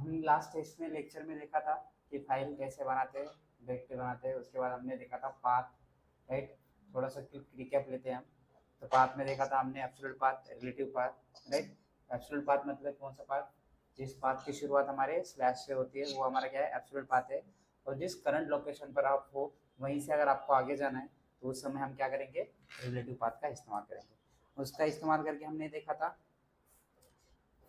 हमने last test में lecture में देखा था कि फाइल कैसे बनाते हैं, डायरेक्टरी बनाते हैं। उसके बाद हमने देखा था पाथ, राइट। थोड़ा सा क्विक रिकैप लेते हैं हम। तो पाथ में देखा था हमने absolute path, relative path, right. Absolute path मतलब कौन सा पाथ? जिस पाथ की शुरुआत हमारे स्लैश से होती है वो हमारा क्या है? एब्सोल्यूट पाथ है। और जिस करंट लोकेशन पर आप हो वहीं से अगर आपको आगे जाना है तो उस समय हम क्या करेंगे? रिलेटिव पाथ का इस्तेमाल करेंगे। उसका इस्तेमाल करके हमने देखा था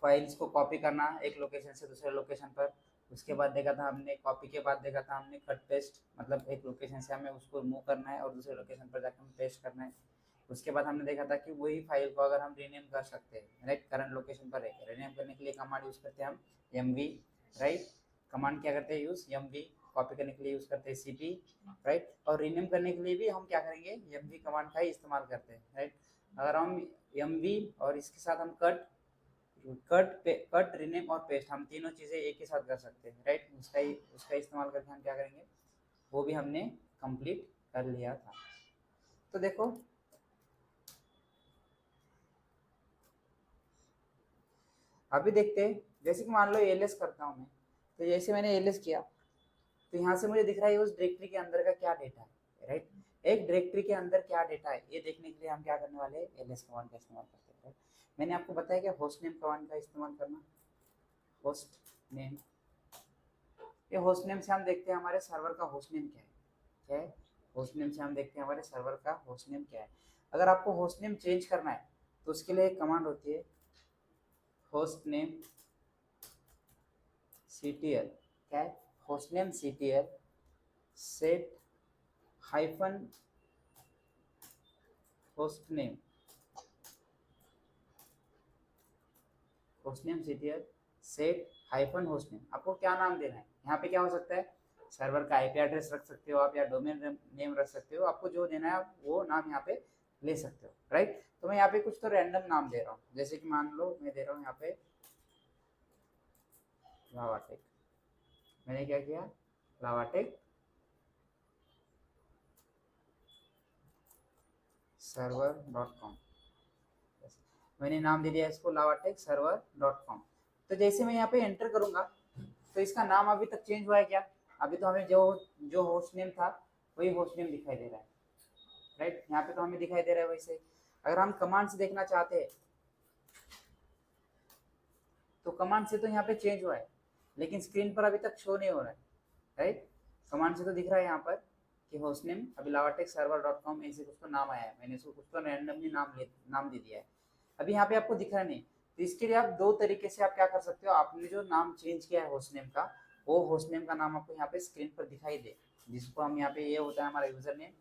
फाइल्स को कॉपी करना एक लोकेशन से दूसरे लोकेशन पर। उसके बाद देखा था हमने कॉपी के बाद देखा था हमने कट पेस्ट, मतलब एक लोकेशन से हमें उसको मूव करना है और दूसरे लोकेशन पर जाकर हमें पेस्ट करना है। उसके बाद हमने देखा था कि वही फाइल को अगर हम रीनेम कर सकते हैं, राइट, करंट लोकेशन पर है, रीनेम करने के लिए कमांड यूज करते हैं हम mv, राइट। कमांड क्या करते हैं यूज? mv। कॉपी करने के लिए यूज करते हैं cp, राइट। और रीनेम करने के लिए भी हम क्या करेंगे? mv कमांड का ही इस्तेमाल करते हैं, राइट। अगर हम mv और इसके साथ हम कट रीनेम और पेस्ट, हम तीनों चीजें एक ही साथ कर सकते हैं, राइट। उसका इस्तेमाल करके हम क्या करेंगे? वो भी हमने कंप्लीट कर लिया था। तो देखो अभी देखते हैं, जैसे कि मान लो एलएस करता हूँ मैं। तो जैसे मैंने एलएस किया तो यहाँ से मुझे दिख रहा है उस डायरेक्टरी के अंदर का क्या डेटा है, राइट। एक डायरेक्टरी के अंदर क्या डेटा है ये देखने के लिए हम क्या करने वाले हैं? एलएस कमांड का इस्तेमाल करते हैं, राइट। मैंने आपको बताया कि होस्ट नेम कमांड का इस्तेमाल करना। होस्ट नेम, ये होस्ट नेम से हम देखते हैं हमारे सर्वर का होस्ट नेम क्या है। क्या है? होस्ट नेम से हम देखते हैं हमारे सर्वर का होस्ट नेम क्या है। अगर आपको होस्ट नेम चेंज करना है तो उसके लिए एक कमांड होती है होस्ट नेम ctl। क्या है? Host name ctl set hyphen host name, host name ctl set hyphen host name. आपको क्या नाम देना है? यहाँ पे क्या हो सकता है? सर्वर का आईपी एड्रेस रख सकते हो आप, या डोमेन नेम रख सकते हो। आपको जो देना है वो नाम यहाँ पे ले सकते हो, राइट। तो मैं यहाँ पे कुछ तो रैंडम नाम दे रहा हूँ, जैसे कि मान लो मैं दे रहा हूँ यहाँ पे लावाटेक। मैंने क्या किया? लावाटेक server.com, मैंने नाम दे दिया इसको लावाटेक server.com। तो जैसे मैं यहाँ पे एंटर करूंगा तो इसका नाम अभी तक चेंज हुआ है क्या? अभी तो हमें जो जो होस्ट नेम था वही होस्ट नेम दिखाई दे रहा है, राइट। यहाँ पे तो हमें दिखाई दे रहा है वैसे। अगर हम कमांड से देखना चाहते हैं तो कमांड से तो यहाँ पे चेंज हुआ है लेकिन स्क्रीन पर अभी तक शो नहीं हो रहा है, राइट। कमांड से तो दिख रहा है यहाँ पर कि होस्ट नेम अभी लावाटेक server.com ऐसे कुछ तो नाम आया है, मैंने इसको कुछ तो रैंडमली नाम दे दिया है। अभी यहाँ पे आपको दिख रहा नहीं, तो इसके लिए आप दो तरीके से आप क्या कर सकते हो? आपने जो नाम चेंज किया है होस्ट नेम का, वो होस्ट नेम का नाम आपको यहाँ पे स्क्रीन पर दिखाई दे, जिसको हम यहाँ पे, ये होता है हमारा यूजर नेम,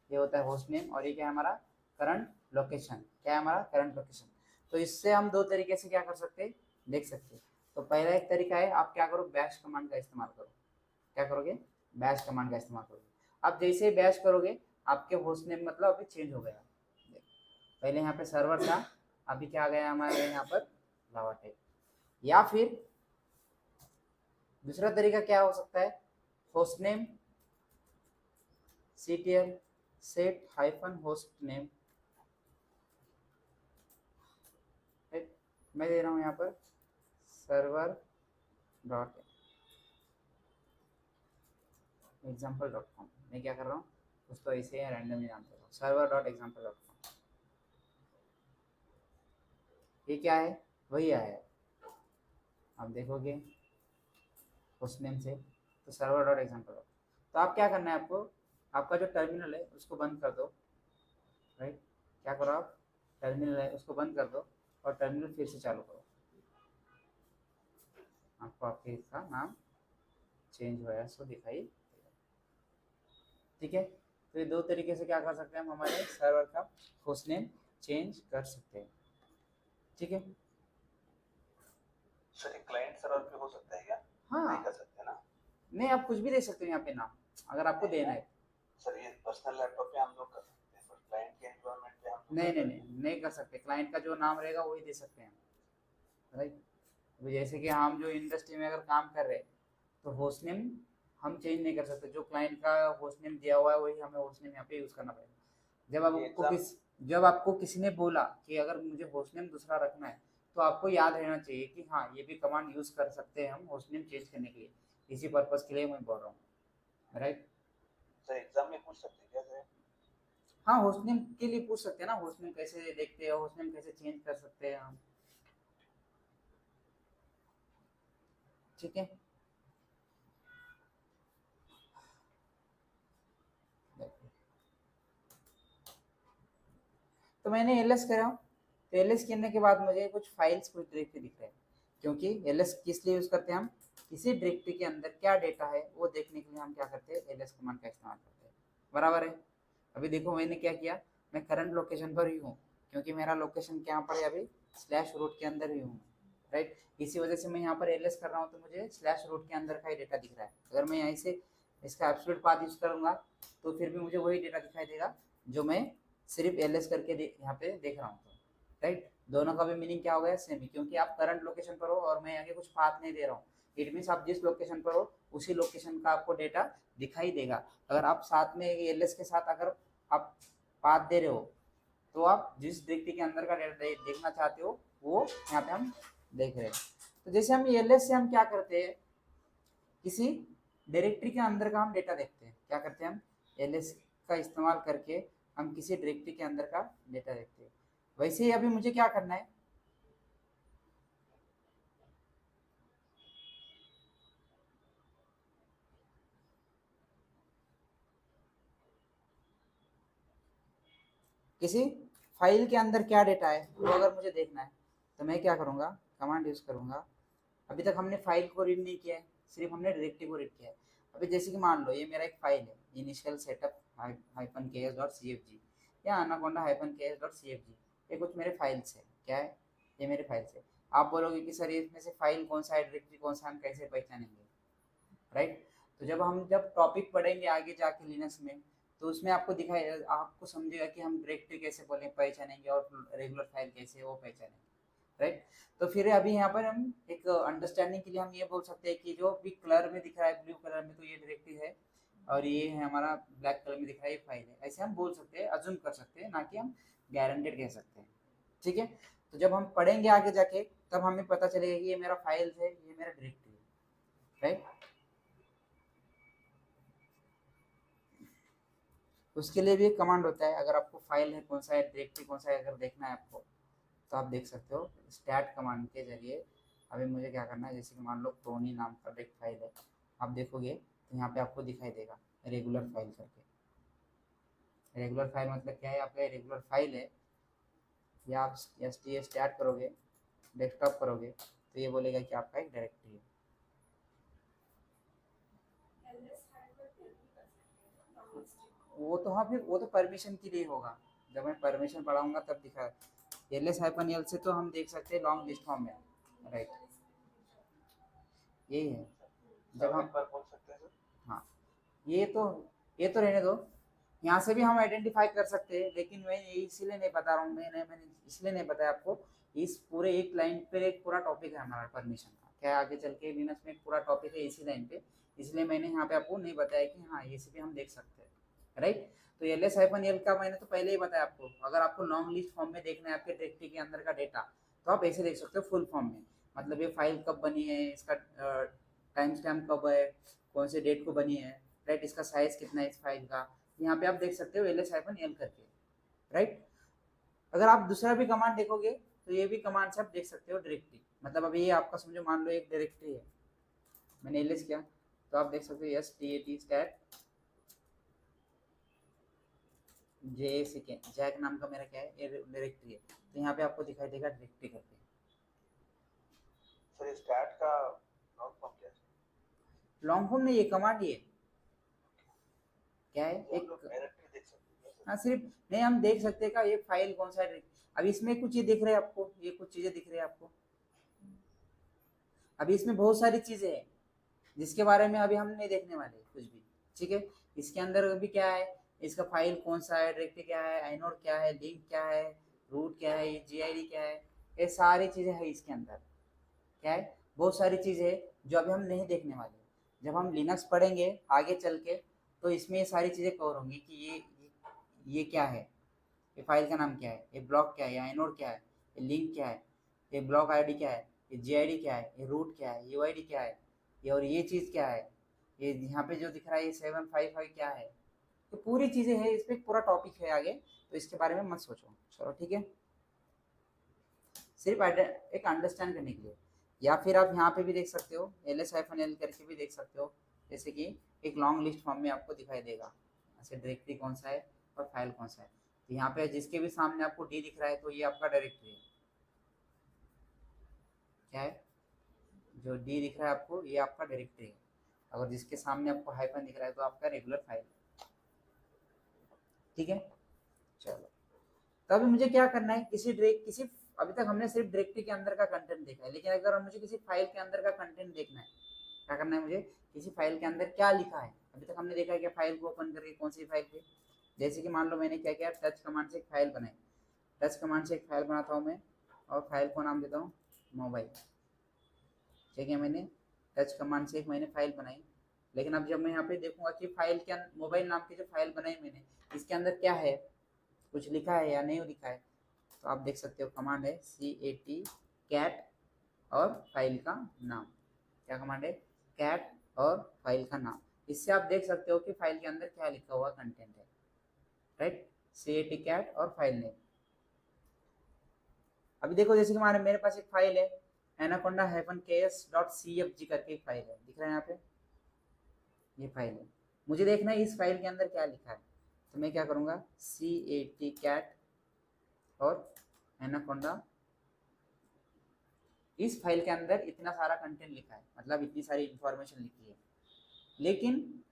ये होता है होस्ट नेम, और ये क्या है? हमारा करंट लोकेशन। क्या है? हमारा करंट लोकेशन। तो इससे हम दो तरीके से क्या कर सकते हैं? देख सकते हैं। तो पहला एक तरीका है, आप क्या करो? बैश कमांड का इस्तेमाल करो। क्या करोगे? बैश कमांड का इस्तेमाल करोगे। आप जैसे ही बैश करोगे आपके होस्ट नेम मतलब अभी चेंज हो गया। पहले यहाँ पे सर्वर था, अभी क्या आ गया हमारे यहाँ पर? लावाटेक। या फिर दूसरा तरीका क्या हो सकता है? Host name ctl set hyphen host name, मैं दे रहा हूँ यहाँ पर सर्वर डॉट एग्जाम्पल.com। मैं क्या कर रहा हूँ? कुछ तो ऐसे रैंडमली नाम दे रहा हूँ, server.example.com। ये क्या है? वही आया है, आप देखोगे होस्ट नेम से तो server.example। तो आप क्या करना है आपको? आपका जो टर्मिनल है उसको बंद कर दो, राइट। क्या करो आप? टर्मिनल है उसको बंद कर दो और टर्मिनल फिर से चालू करो। आपको आपके इसका नाम चेंज हुआ है सो दिखाई देगा, ठीक है। तो ये दो तरीके से क्या कर सकते हैं हम? हमारे सर्वर का होस्ट नेम चेंज कर सकते हैं, ठीक है। सर क्लाइंट सर्वर पे हो सकता है क्या? हाँ, नहीं कर सकते ना? नहीं, आप कुछ भी दे सकते हो यहाँ पे नाम, अगर आपको देना है। सर ये पर्सनल लैपटॉप पे हम लोग कर सकते हैं, पर क्लाइंट के एनवायरनमेंट पे हम नहीं कर सकते। क्लाइंट का जो नाम रहेगा वही दे सकते हैं, राइट। जैसे कि हम जो इंडस्ट्री में अगर काम कर रहे हैं तो होस्ट नेम हम चेंज नहीं कर सकते। जो क्लाइंट का होस्ट नेम दिया हुआ है वही हमें होस्ट नेम यहाँ पे यूज करना पड़ेगा। जब आपको किसी ने बोला कि अगर मुझे होस्ट नेम दूसरा रखना है तो आपको याद रहना चाहिए कि हाँ ये भी कमांड यूज कर सकते हैं हम होस्ट नेम चेंज करने के लिए, इसी पर्पज के लिए मैं बोल रहा हूँ, राइट। सर एग्जाम में पूछ सकते हैं क्या सर? हाँ होस्ट नेम के लिए पूछ सकते हैं ना, होस्ट नेम कैसे देखते हैं, होस्ट नेम कैसे चेंज कर सकते हैं हम, ठीक है। तो मैंने एलएस करा, तो एलएस करने के बाद मुझे कुछ फाइल्स कुछ डायरेक्टरी दिख रहे हैं, क्योंकि एलएस किस लिए यूज करते हैं हम, किसी डायरेक्टरी के अंदर क्या डेटा है वो देखने के लिए हम क्या करते हैं, एलएस कमांड का इस्तेमाल करते हैं, बराबर है। अभी देखो मैंने क्या किया, मैं करंट लोकेशन पर ही हूँ, क्योंकि मेरा लोकेशन क्या पर है अभी स्लैश रूट के अंदर ही हूँ, राइट। इसी वजह से मैं यहाँ पर एलएस कर रहा हूँ, तो मुझे स्लैश रूट के अंदर का ही डेटा दिख रहा है। अगर मैं यहाँ से इसका एब्सोल्यूट पाथ यूज करूंगा तो फिर भी मुझे वही डेटा दिखाई देगा जो मैं सिर्फ एलएस करके यहाँ पे देख रहा हूँ, राइट। दोनों का भी मीनिंग क्या हो गया, सेम ही, क्योंकि आप करंट लोकेशन पर हो और मैं आगे कुछ पाथ नहीं दे रहा हूँ। इट मीन्स आप जिस लोकेशन पर हो उसी लोकेशन का आपको डेटा दिखाई देगा। अगर आप साथ में एलएस के साथ अगर आप पाथ दे रहे हो तो आप जिस डायरेक्टरी के अंदर का डेटा देखना चाहते हो वो यहाँ पे हम देख रहे हैं। तो जैसे हम एलएस से हम क्या करते हैं, किसी डायरेक्टरी के अंदर का हम डेटा देखते हैं, क्या करते हैं हम एलएस का इस्तेमाल करके हम किसी डायरेक्टरी के अंदर का डेटा देखते हैं। वैसे ही अभी मुझे क्या करना है, किसी फाइल के अंदर क्या डेटा है वो अगर मुझे देखना है तो मैं क्या करूँगा, कमांड यूज करूँगा। अभी तक हमने फाइल को रीड नहीं किया है, सिर्फ हमने डायरेक्टरी को रीड किया है। अभी जैसे कि मान लो ये मेरा एक फाइल है, इनिशियल सेटअप -ks.cfg या anaconda-ks.cfg, ये कुछ मेरे फाइल्स है, क्या है, ये मेरे फाइल्स है। आप बोलोगे कि सर इसमें से फाइल कौन सा है, डायरेक्टरी कौन सा, हम कैसे पहचानेंगे, राइट। तो जब टॉपिक पढ़ेंगे आगे जाके लिनक्स में, तो उसमें आपको दिखाई, आपको समझेगा कि हम डायरेक्टरी कैसे बोले पहचानेंगे और रेगुलर फाइल कैसे वो पहचानेंगे, राइट। तो फिर अभी यहाँ पर हम एक अंडरस्टैंडिंग के लिए हम ये बोल सकते हैं कि जो भी कलर में दिख रहा है ब्लू कलर में तो ये डायरेक्टरी है, और ये है हमारा ब्लैक कलर में दिख रहा है ये फाइल है, ऐसे हम बोल सकते हैं, अज्यूम कर सकते हैं, ना कि हम गारंटेड कह सकते हैं, ठीक है। तो जब हम पढ़ेंगे आगे जाके तब हमें पता चलेगा कि ये मेरा फाइल है, ये मेरा डायरेक्टरी है, राइट। उसके लिए भी एक कमांड होता है, अगर आपको फाइल है कौन सा है, डायरेक्टरी कौन सा है अगर देखना है आपको, तो आप देख सकते हो स्टैट कमांड के जरिए। अभी मुझे क्या करना है, जैसे कि मान लो प्रोनी नाम का एक फाइल है, आप देखोगे तो यहाँ पे आपको दिखाई देगा रेगुलर फाइल करके। रेगुलर फाइल मतलब क्या है, आपका रेगुलर फाइल है, या आप स्टैट करोगे, डेस्कटॉप करोगे तो ये बोलेगा कि आपका एक डायरेक्टरी है। वो तो हाँ, फिर वो तो परमिशन के लिए होगा, जब मैं परमिशन पढ़ाऊंगा तब दिखा। ls-l से तो हम देख सकते हैं लॉन्ग लिस्ट फॉर्म में, राइट, यही है। जब हम पर बोल सकते हैं सर? हाँ, ये तो रहने दो, यहाँ से भी हम आइडेंटिफाई कर सकते हैं, लेकिन मैं इसलिए नहीं बता रहा हूँ, मैंने इसलिए नहीं बताया आपको, इस पूरे एक लाइन पे एक पूरा टॉपिक है हमारा परमिशन का, क्या आगे चल के लिनक्स में एक पूरा टॉपिक है इसी लाइन पे, इसलिए मैंने यहाँ पे आपको नहीं बताया कि हाँ ये से भी हम देख सकते हैं, राइट। तो ls-l का मैंने तो पहले ही बताया आपको, अगर आपको लॉन्ग लिस्ट फॉर्म में देखना है आपके डायरेक्टरी के अंदर का डेटा, तो आप ऐसे देख सकते हो फुल फॉर्म में, मतलब ये फाइल कब बनी है, इसका टाइम स्टैम्प कब है, कौन से डेट को बनी है, राइट, इसका साइज कितना है इस फाइल का, यहाँ पे आप देख सकते हो ls-l करके, राइट। अगर आप दूसरा भी कमांड देखोगे तो ये भी कमांड से आप देख सकते हो डायरेक्टरी, मतलब अभी ये आपका समझो मान लो एक डायरेक्टरी है, मैंने ls किया तो आप देख सकते हो stat जैक नाम का मेरा क्या है डायरेक्टरी है, तो यहाँ पे आपको दिखाई देगा डायरेक्टरी करके। सर स्टैट का लॉन्ग फॉर्म क्या है? लॉन्ग फॉर्म नहीं, ये कमांड ही है, क्या है हम एक, लोग डायरेक्टरी देख सकते हैं हाँ सिर्फ नहीं, हम देख सकते हैं का ये फाइल कौन सा है। अब इसमें कुछ ये दिख रहे हैं आपको, ये कुछ चीजें दिख रही है आपको, अभी इसमें बहुत सारी चीजें हैं जिसके बारे में अभी हम नहीं देखने वाले कुछ भी, ठीक है। इसके अंदर अभी क्या है, इसका फाइल कौन सा है, डायरेक्टरी क्या है, आइनोड क्या है, लिंक क्या है, रूट क्या है, जीआईडी क्या है, ये सारी चीजें है इसके अंदर, क्या है, बहुत सारी चीजें है जो अभी हम नहीं देखने वाले। जब हम लिनक्स पढ़ेंगे आगे चल के तो इसमें ये सारी चीजें कवर होंगी कि ये क्या है, ये फाइल का नाम क्या है, ये ब्लॉक क्या है, ये आइनोड क्या है, ये लिंक क्या है, ये ब्लॉक आईडी क्या है, ये जीआईडी क्या है, ये रूट क्या है, यूआईडी क्या है, ये और ये चीज़ क्या है, ये यहाँ पे जो दिख रहा है ये 755 क्या है, तो पूरी चीज़ें हैं, इस पर पूरा टॉपिक है आगे, तो इसके बारे में मत सोचो। चलो ठीक है, सिर्फ एक अंडरस्टैंड करने के लिए। या फिर आप यहाँ पे भी देख सकते हो ls-l करके भी देख सकते हो, जैसे कि एक लॉन्ग लिस्ट फॉर्म में आपको दिखाई देगा ऐसे डायरेक्टरी कौन सा है और फाइल कौन सा है। तो यहाँ पे जिसके भी सामने आपको डी दिख रहा है तो ये आपका डायरेक्टरी है, क्या है, जो डी दिख रहा है आपको ये आपका डायरेक्टरी है। अगर जिसके सामने आपको हाइफन दिख रहा है तो आपका रेगुलर फाइल है। ठीक है, चलो तो अभी मुझे क्या करना है, किसी अभी तक हमने सिर्फ डायरेक्टरी के अंदर का कंटेंट देखा है, लेकिन अगर मुझे किसी फाइल के अंदर का कंटेंट देखना है, क्या करना है मुझे, किसी फाइल के अंदर क्या लिखा है। अभी तक हमने देखा है कि फाइल को ओपन करके कौन सी फाइल पे, जैसे कि मान लो मैंने क्या किया, टच कमांड से एक फाइल बनाई, टच कमांड से एक फाइल बनाता हूँ मैं और फाइल को नाम देता हूँ मोबाइल। ठीक है, मैंने टच कमांड से एक मैंने फाइल बनाई, लेकिन अब जब मैं यहाँ पे देखूंगा कि फाइल के मोबाइल नाम की जो फाइल बनाई मैंने, इसके अंदर क्या है, कुछ लिखा है या नहीं लिखा है, तो आप देख सकते हो कमांड है cat कैट और फाइल का नाम। क्या कमांड है, कैट और फाइल का नाम। इससे आप देख सकते हो कि फाइल के अंदर क्या लिखा हुआ कंटेंट है, राइट, cat कैट और फाइल नेम। अभी देखो जैसे कि मेरे पास एक फाइल है anaconda-ks.cfg करके एक फाइल है, दिख रहा है यहाँ पे, ये फाइल है। मुझे देखना है इस फाइल के अंदर क्या लिखा है, तो मैं क्या करूँगा, cat कैट और एनाकोंडा, इस फाइल के अंदर इतना सारा कंटेंट लिखा है, मतलब इतनी सारी इंफॉर्मेशन लिखी है, लेकिन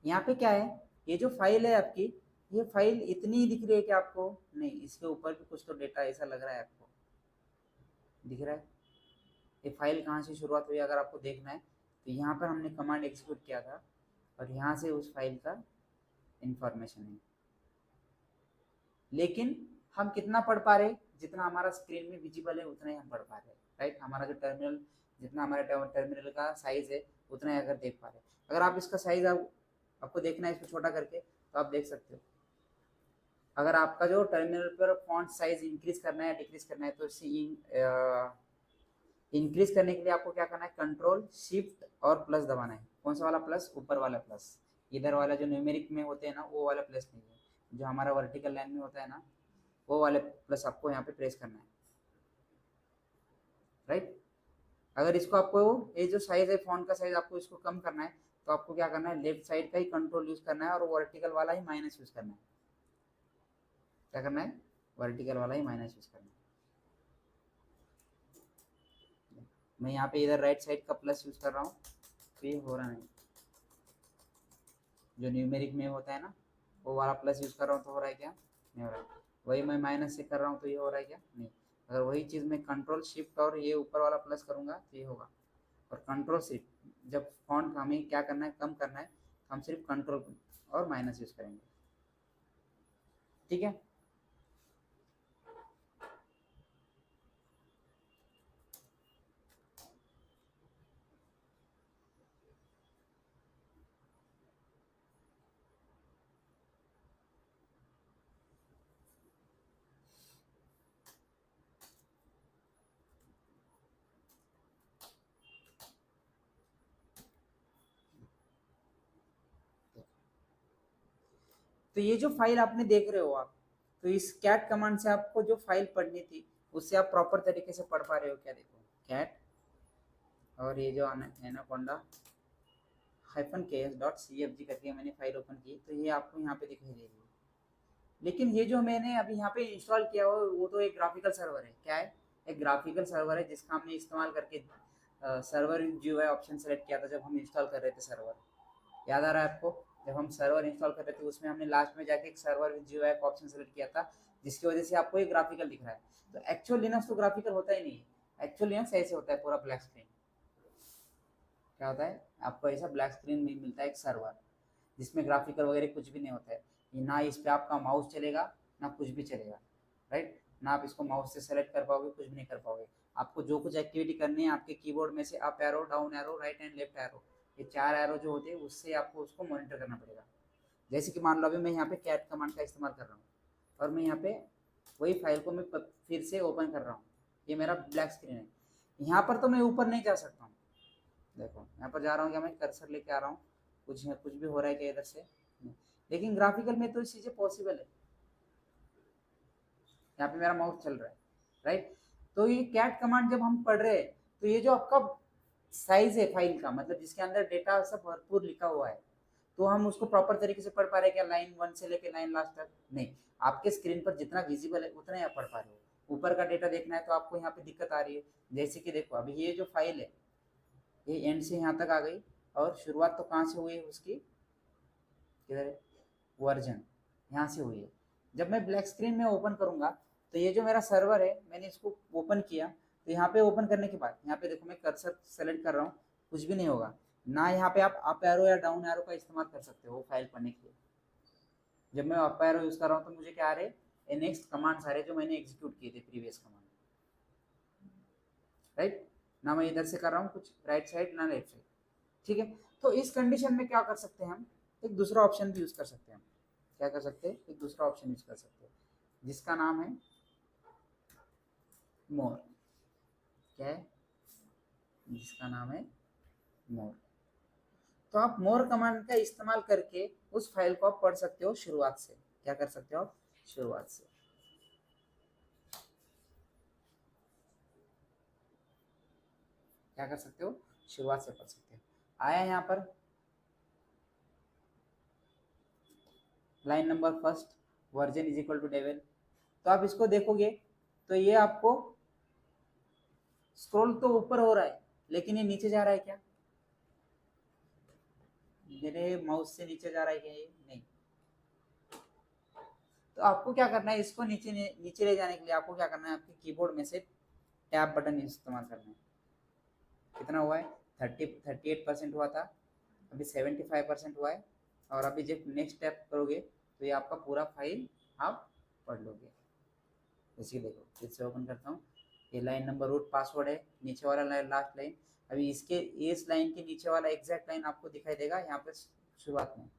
यहाँ पे क्या है, ये जो फाइल है आपकी, ये फाइल इतनी ही दिख रही है कि आपको, नहीं इसके ऊपर भी कुछ तो डेटा ऐसा लग रहा है आपको, दिख रहा है ये फाइल कहाँ से शुरुआत हुई, अगर आपको देखना है तो यहाँ पर हमने कमांड एग्जीक्यूट किया था और यहाँ से उस फाइल का इंफॉर्मेशन है, लेकिन हम कितना पढ़ पा रहे, जितना हमारा स्क्रीन में विजिबल है उतना ही हम पढ़ पा रहे, राइट, हमारा जो टर्मिनल, जितना हमारे टर्मिनल का साइज है उतना ही अगर देख पा रहे। अगर आप इसका साइज आपको देखना है इसको छोटा करके तो आप देख सकते हो। अगर आपका जो टर्मिनल पर फॉन्ट साइज इंक्रीज करना है या डिक्रीज करना है तो इसे इंक्रीज करने के लिए आपको क्या करना है, कंट्रोल शिफ्ट और प्लस दबाना है। कौन सा वाला प्लस, ऊपर वाला प्लस, इधर वाला जो न्यूमेरिक में होते हैं ना वो वाला प्लस नहीं है, जो हमारा वर्टिकल लाइन में होता है ना वो वाले प्लस आपको यहाँ पे प्रेस करना है, राइट। अगर इसको आपको ये जो साइज है फॉन्ट का साइज आपको इसको कम करना है तो आपको क्या करना है, लेफ्ट साइड का ही कंट्रोल यूज करना है और वर्टिकल वाला ही माइनस यूज करना है। क्या करना है, वर्टिकल वाला ही माइनस यूज करना है। मैं यहाँ पे इधर राइट साइड का प्लस यूज कर रहा हूँ तो ये हो रहा नहीं, जो न्यूमेरिक में होता है ना वो वाला प्लस यूज कर रहा हूँ तो हो रहा है क्या, नहीं हो रहा है। वही मैं माइनस से कर रहा हूँ तो ये हो रहा है क्या, नहीं। अगर वही चीज़ मैं कंट्रोल शिफ्ट और ये ऊपर वाला प्लस करूँगा तो ये होगा। और कंट्रोल शिफ्ट जब फॉन्ट हमें क्या करना है, कम करना है, हम सिर्फ कंट्रोल और माइनस यूज करेंगे, ठीक है। तो ये जो फाइल आपने देख रहे हो आप, तो इस कैट कमांड से आपको जो फाइल पढ़नी थी उससे आप प्रॉपर तरीके से पढ़ पा रहे हो क्या, देखो कैट और ये जो एनाकोंडा -ks.cfg करके मैंने फाइल ओपन की तो ये आपको यहाँ पे दिखाई दे रही है। लेकिन ये जो मैंने अभी यहाँ पे इंस्टॉल किया हो वो तो एक ग्राफिकल सर्वर है, क्या है, एक ग्राफिकल सर्वर है जिसका हमने इस्तेमाल करके सर्वर GUI ऑप्शन सेलेक्ट किया था जब हम इंस्टॉल कर रहे थे सर्वर, याद आ रहा है आपको, जब हम सर्वर इंस्टॉल कर रहे थे उसमें हमने लास्ट में जाके एक सर्वर GUI का ऑप्शन सेलेक्ट किया था जिसकी वजह से आपको ये ग्राफिकल दिख रहा है। तो एक्चुअल लिनक्स तो ग्राफिकल होता ही नहीं है, एक्चुअल लिनक्स ऐसे होता है पूरा ब्लैक स्क्रीन। क्या होता है, आपको ऐसा ब्लैक स्क्रीन में मिलता है एक सर्वर जिसमें ग्राफिकल वगैरह कुछ भी नहीं होता है, ना इस पे आपका माउस चलेगा ना कुछ भी चलेगा, राइट, ना आप इसको माउस से सेलेक्ट कर पाओगे, कुछ भी नहीं कर पाओगे, आपको जो कुछ एक्टिविटी करनी है आपके कीबोर्ड में से up arrow, down arrow, right and left arrow, ये 4 एरो जो होते हैं उससे आपको उसको मॉनिटर करना पड़ेगा। जैसे कि मान लो अभी मैं यहाँ पे कैट कमांड का इस्तेमाल कर रहा हूँ और मैं यहाँ पे वही फाइल को मैं फिर से ओपन कर रहा हूँ, ये मेरा ब्लैक स्क्रीन है। यहाँ पर तो मैं ऊपर नहीं जा सकता हूँ, देखो यहाँ पर जा रहा हूँ क्या, मैं कर्सर लेके आ रहा हूँ, कुछ भी हो रहा है क्या इधर से, लेकिन ग्राफिकल में तो चीज़ें पॉसिबल है। यहाँ पे मेरा माउस चल रहा है, राइट। तो ये कैट कमांड जब हम पढ़ रहे हैं तो ये जो आपका साइज है फाइल का, मतलब जिसके अंदर डेटा सब भरपूर लिखा हुआ है, तो हम उसको प्रॉपर तरीके से पढ़ पा रहे हैं क्या, लाइन 1 से लेके लाइन लास्ट तक? नहीं, आपके स्क्रीन पर जितना विजिबल है उतना ही आप पढ़ पा रहे हो। ऊपर का डेटा देखना है तो आपको यहाँ पे दिक्कत आ रही है। जैसे कि देखो अभी ये जो फाइल है ये एंड से यहाँ तक आ गई और शुरुआत तो कहाँ से हुई है उसकी, किधर है, वर्जन यहाँ से हुई है। जब मैं ब्लैक स्क्रीन में ओपन करूंगा तो ये जो मेरा सर्वर है मैंने इसको ओपन किया, तो यहाँ पे ओपन करने के बाद यहाँ पे देखो मैं कर्सर सेलेक्ट कर रहा हूँ, कुछ भी नहीं होगा ना। यहाँ पे आप अप एरो या डाउन एरो का इस्तेमाल कर सकते हो फाइल पढ़ने के लिए। जब मैं अप एरो यूज कर रहा हूँ तो मुझे क्या आ रहे हैं, नेक्स्ट कमांड्स आ रहे जो मैंने एग्जीक्यूट किए थे प्रीवियस कमांड, राइट ना। मैं इधर से कर रहा हूँ कुछ राइट साइड ना लेफ्ट साइड, ठीक है। तो इस कंडीशन में क्या कर सकते हैं हम, एक दूसरा ऑप्शन भी यूज कर सकते हैं। हम क्या कर सकते हैं, एक दूसरा ऑप्शन यूज कर सकते हैं जिसका नाम है मोर। क्या है, जिसका नाम है मोर। तो आप मोर कमांड का इस्तेमाल करके उस फाइल को आप पढ़ सकते हो शुरुआत से। क्या कर सकते हो आप, शुरुआत से। क्या कर सकते हो, शुरुआत से पढ़ सकते हो। आया यहाँ पर line number first, version is equal to devel. तो आप इसको देखोगे तो ये आपको स्क्रॉल तो ऊपर हो रहा है लेकिन ये नीचे जा रहा है क्या, मेरे माउस से नीचे जा रहा है क्या, ये नहीं। तो आपको क्या करना है, इसको नीचे नीचे ले जाने के लिए आपको क्या करना है, आपके कीबोर्ड में से टैब बटन इस्तेमाल करना है। कितना हुआ है, 38% हुआ था, अभी 75% हुआ है। और अभी जब नेक्स्ट टैप करोगे तो ये आपका पूरा फाइल आप पढ़ लोगे। जैसे देखो फिर से ओपन करता हूँ, ये लाइन नंबर रूट पासवर्ड है, नीचे वाला लाइन लास्ट लाइन। अभी इसके इस लाइन के नीचे वाला एग्जैक्ट लाइन आपको दिखाई देगा यहाँ पे शुरुआत में।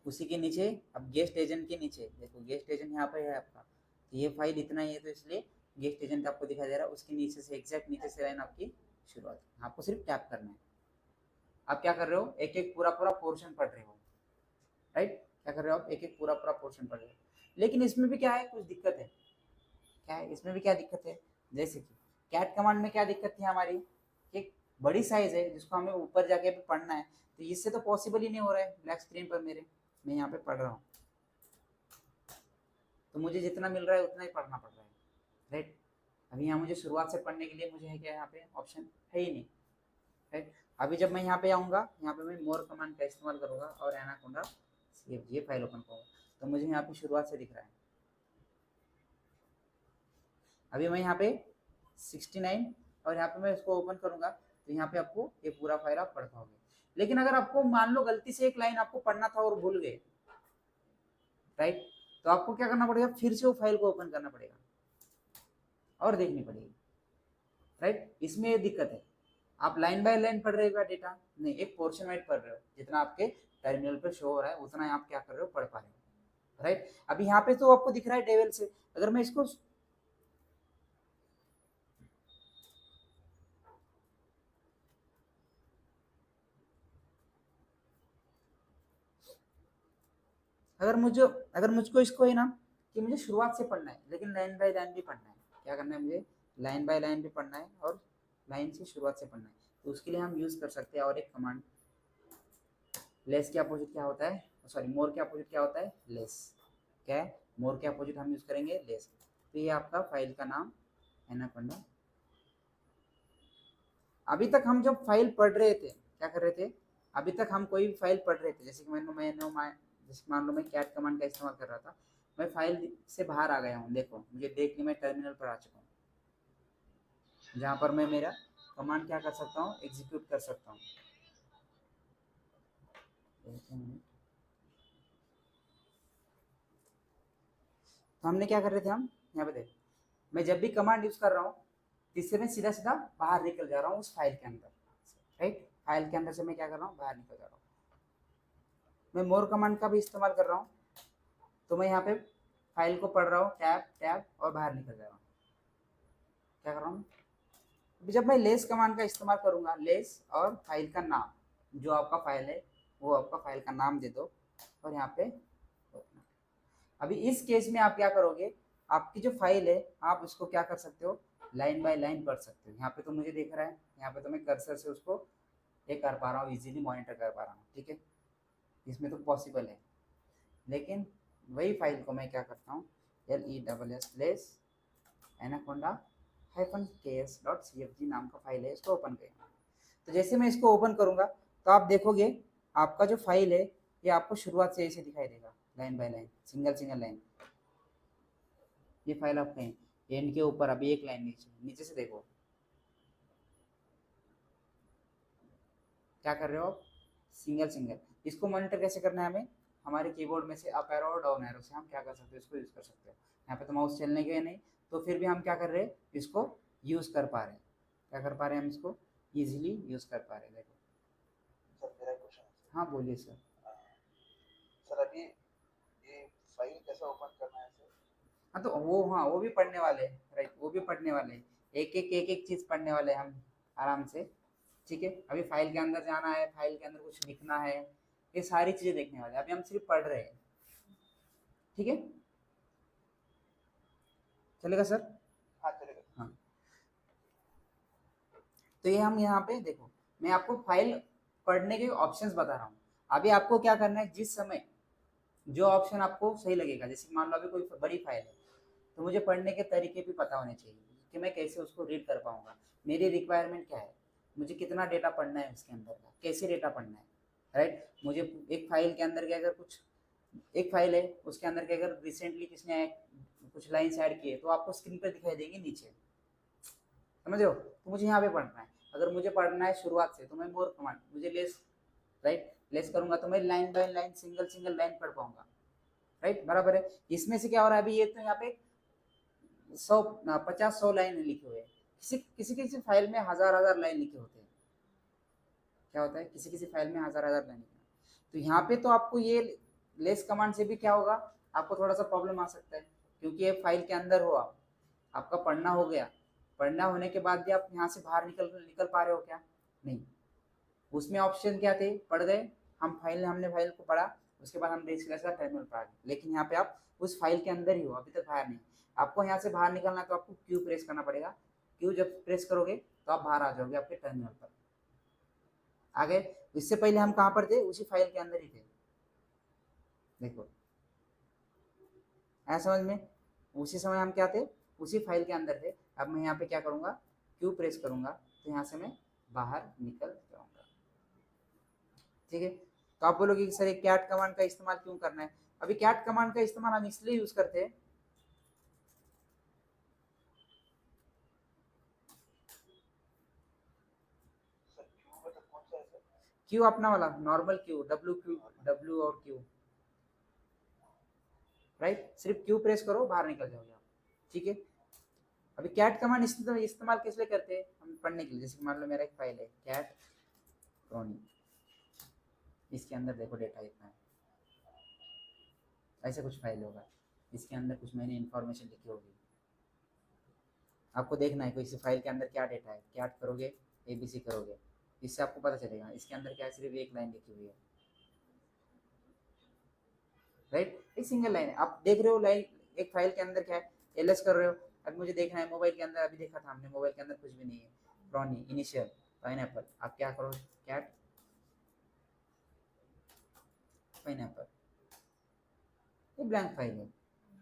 उसी के नीचे अब गेस्ट एजेंट के नीचे देखो, गेस्ट एजेंट यहाँ पे है आपका, तो ये फाइल इतना ही है तो इसलिए गेस्ट एजेंट आपको दिखाई दे रहा है। उसके नीचे से एग्जैक्ट नीचे से लाइन आपकी शुरुआत, आपको सिर्फ टैप करना है। आप क्या कर रहे हो, एक एक पूरा पूरा पोर्शन पढ़ रहे हो, राइट। क्या कर रहे हो आप, एक एक पूरा पूरा पोर्शन पढ़ रहे हो। लेकिन इसमें भी क्या है, कुछ दिक्कत है। क्या है इसमें भी, क्या दिक्कत है, जैसे कि कैट कमांड में क्या दिक्कत थी हमारी, एक बड़ी साइज है जिसको हमें ऊपर जाके भी पढ़ना है, तो इससे तो पॉसिबल ही नहीं हो रहा है ब्लैक स्क्रीन पर मेरे। मैं यहाँ पे पढ़ रहा हूँ तो मुझे जितना मिल रहा है उतना ही पढ़ना पड़ रहा है, राइट। अभी यहाँ मुझे शुरुआत से पढ़ने के लिए मुझे है क्या, यहाँ पे ऑप्शन है ही नहीं, राइट। अभी जब मैं यहाँ पे आऊँगा, यहाँ पे मैं मोर कमांड का इस्तेमाल करूँगा और एनाकोंडा ये फाइल ओपन करूँगा तो मुझे यहाँ पे शुरुआत से दिख रहा है। अभी मैं यहाँ पे 69 और यहाँ पे मैं इसको ओपन करूँगा तो यहाँ पे आपको ये पूरा फाइल आप पढ़ पाओगे। लेकिन अगर आपको मान लो गलती से एक लाइन आपको पढ़ना था और भूल गए, राइट, तो आपको क्या करना पड़ेगा, फिर से वो फाइल को ओपन करना पड़ेगा और देखनी पड़ेगी, राइट। इसमें ये दिक्कत है, आप लाइन बाय लाइन पढ़ रहे हो डेटा नहीं, एक पोर्शन वाइज पढ़ रहे हो, जितना आपके टर्मिनल पे शो हो रहा है उतना आप क्या कर रहे हो, पढ़ पा रहे हो, राइट। अभी यहाँ पे तो आपको दिख रहा है टेबल से, अगर मैं इसको अगर मुझको इसको है ना कि मुझे शुरुआत से पढ़ना है लेकिन लाइन बाय लाइन भी पढ़ना है, क्या करना है मुझे, लाइन बाय लाइन भी पढ़ना है और लाइन से शुरुआत से पढ़ना है, तो उसके लिए हम यूज कर सकते हैं और एक कमांड, लेस के अपोजिट क्या होता है, सॉरी मोर के अपोजिट क्या होता है, लेस। क्या है, मोर के अपोजिट हम यूज करेंगे लेस। तो ये आपका फाइल का नाम एनाकोंडा। अभी तक हम जब फाइल पढ़ रहे थे क्या कर रहे थे, अभी तक हम कोई भी फाइल पढ़ रहे थे, जैसे कि जैसे मान लो मैं कैट कमांड का इस्तेमाल कर रहा था, मैं फाइल से बाहर आ गया हूँ, देखो मुझे देख के मैं टर्मिनल पर आ चुका हूँ जहाँ पर मैं मेरा कमांड क्या कर सकता हूँ, एग्जीक्यूट कर सकता हूँ। तो हमने क्या कर रहे थे, हम यहाँ पे देख, मैं जब भी कमांड यूज कर रहा हूँ इससे मैं सीधा सीधा बाहर निकल जा रहा हूँ उस फाइल के अंदर, राइट। फाइल के अंदर से मैं क्या कर रहा हूँ, बाहर निकल जा रहा हूँ। मैं मोर कमांड का भी इस्तेमाल कर रहा हूँ, तो मैं यहाँ पे फाइल को पढ़ रहा हूँ, टैब टैब, और बाहर निकल जा रहा हूँ। क्या कर रहा हूँ, जब मैं लेस कमांड का इस्तेमाल करूंगा, लेस और फाइल का नाम, जो आपका फाइल है वो आपका फाइल का नाम दे दो, और यहाँ पे अभी इस केस में आप क्या करोगे, आपकी जो फाइल है आप उसको क्या कर सकते हो, लाइन बाय लाइन पढ़ सकते हो। यहाँ पे तो मुझे दिख रहा है, यहाँ पे तो मैं कर्सर से उसको ये कर पा रहा हूँ, इजीली मॉनिटर कर पा रहा हूँ, ठीक है, इसमें तो पॉसिबल है। लेकिन वही फाइल को मैं क्या करता हूँ, LESS लेस एनाकोंडा -ks.cfg नाम का फाइल है, इसको ओपन करेंगे। तो जैसे मैं इसको ओपन करूंगा तो आप देखोगे आपका जो फाइल है ये आपको शुरुआत से ऐसे दिखाई देगा, line by line, single single line. ये फाइल आप कहीं एंड के ऊपर अभी एक लाइन नीचे, नीचे से देखो क्या कर रहे हो आप, सिंगल सिंगल। इसको मॉनिटर कैसे करना है हमें, हमारे कीबोर्ड में से अप एरो और डाउन एरो से हम क्या कर सकते हो, इसको यूज कर सकते हो। यहाँ पे तो माउस चलने के नहीं, तो फिर भी हम क्या कर रहे हैं, इसको यूज कर पा रहे हैं। क्या कर पा रहे हैं हम, इसको इजीली यूज कर पा रहे हैं। देखो सर मेरा क्वेश्चन है, हाँ बोलिए सर। सर अभी ये फाइल कैसे ओपन करना है सर? हाँ तो वो, हाँ वो भी पढ़ने वाले हैं, राइट, वो भी पढ़ने वाले हैं, एक एक चीज पढ़ने वाले हैं हम आराम से, ठीक है। अभी फाइल के अंदर जाना है, फाइल के अंदर कुछ लिखना है, ये सारी चीजें देखने वाले हैं। अभी हम सिर्फ पढ़ रहे हैं, ठीक है, चलेगा सर। हाँ चलेगा। हाँ तो ये हम यहाँ पे देखो, मैं आपको फाइल पढ़ने के ऑप्शंस बता रहा हूँ। अभी आपको क्या करना है, जिस समय जो ऑप्शन आपको सही लगेगा, जैसे मान लो अभी कोई बड़ी फाइल है तो मुझे पढ़ने के तरीके भी पता होने चाहिए कि मैं कैसे उसको रीड कर पाऊंगा, मेरी रिक्वायरमेंट क्या है, मुझे कितना डेटा पढ़ना है उसके अंदर का, कैसे डेटा पढ़ना है, राइट। मुझे एक फाइल के अंदर के अगर कुछ, एक फाइल है उसके अंदर के अगर रिसेंटली किसने कुछ लाइन्स ऐड किए तो आपको स्क्रीन पर दिखाई देंगे नीचे, समझ रहे हो। तो मुझे यहाँ पे पढ़ना है, अगर मुझे पढ़ना है शुरुआत से तो मैं मोर कमांड, मुझे लेस, राइट, लेस करूंगा तो मैं line by line, single single line पढ़ पाऊंगा, राइट, बराबर है। इसमें से क्या हो रहा है, अभी ये तो यहाँ पे 150-100 लाइन लिखे हुए हैं, किसी किसी किसी फाइल में हजार हजार लाइन लिखे होते हैं। क्या होता है, किसी किसी फाइल में हजार हजार लाइन लिखे, तो यहाँ पे तो आपको ये लेस कमांड से भी क्या होगा, आपको थोड़ा सा प्रॉब्लम आ सकता है, क्योंकि ये फाइल के अंदर हो आप, आपका पढ़ना हो गया, पढ़ना होने के बाद भी आप यहाँ से बाहर निकल निकल पा रहे हो क्या, नहीं। उसमें ऑप्शन क्या थे, पढ़ गए हम फाइल, हमने फाइल को पढ़ा, उसके बाद हम टर्मिनल पर आ गए, लेकिन यहाँ पे आप उस फाइल के अंदर ही हो, अभी तक बाहर नहीं। आपको यहाँ से बाहर निकलना है तो आपको क्यू प्रेस करना पड़ेगा, क्यू जब प्रेस करोगे तो आप बाहर आ जाओगे आपके टर्मिनल पर, आ गए। इससे पहले हम कहाँ पर थे, उसी फाइल के अंदर ही थे, देखो ऐसा समझ में, उसी समय हम क्या थे, उसी फाइल के अंदर थे। अब मैं यहाँ पे क्या करूँगा, क्यू प्रेस करूँगा तो यहाँ से मैं बाहर निकल जाऊँगा, ठीक है। तो आप बोलोगे कि सर एक कैट कमांड का इस्तेमाल क्यों करना है, अभी कैट कमांड का इस्तेमाल हम इसलिए यूज करते हैं, सर क्यू मतलब कौन सा है सर? क्यू अपना वाला नॉर्मल क्यू, डब्ल्यू और क्यू, राइट, सिर्फ क्यू प्रेस करो बाहर निकल जाओगे आप, ठीक है। अभी कैट कमांड इस्तेमाल किस लिए करते हैं, हम पढ़ने के लिए। जैसे मान लो मेरा एक फाइल है कैट क्रॉनी, इसके अंदर देखो डेटा इतना है, ऐसे कुछ फाइल होगा, इसके अंदर कुछ मैंने इन्फॉर्मेशन लिखी होगी, आपको देखना है कोई इस फाइल के अंदर क्या डेटा है, कैट करोगे ABC करोगे, इससे आपको पता चलेगा इसके अंदर क्या है, सिर्फ एक लाइन लिखी हुई है, राइट, एक सिंगल लाइन है। आप देख रहे हो लाइन, एक फाइल के अंदर क्या है, LS कर रहे हो। अब मुझे देखना है मोबाइल के अंदर, अभी देखा था हमने मोबाइल के अंदर कुछ भी नहीं है, क्रॉनी इनिशियल पाइनएप्पल, आप क्या करो, कैट पाइनएप्पल, ये ब्लैंक फाइल है,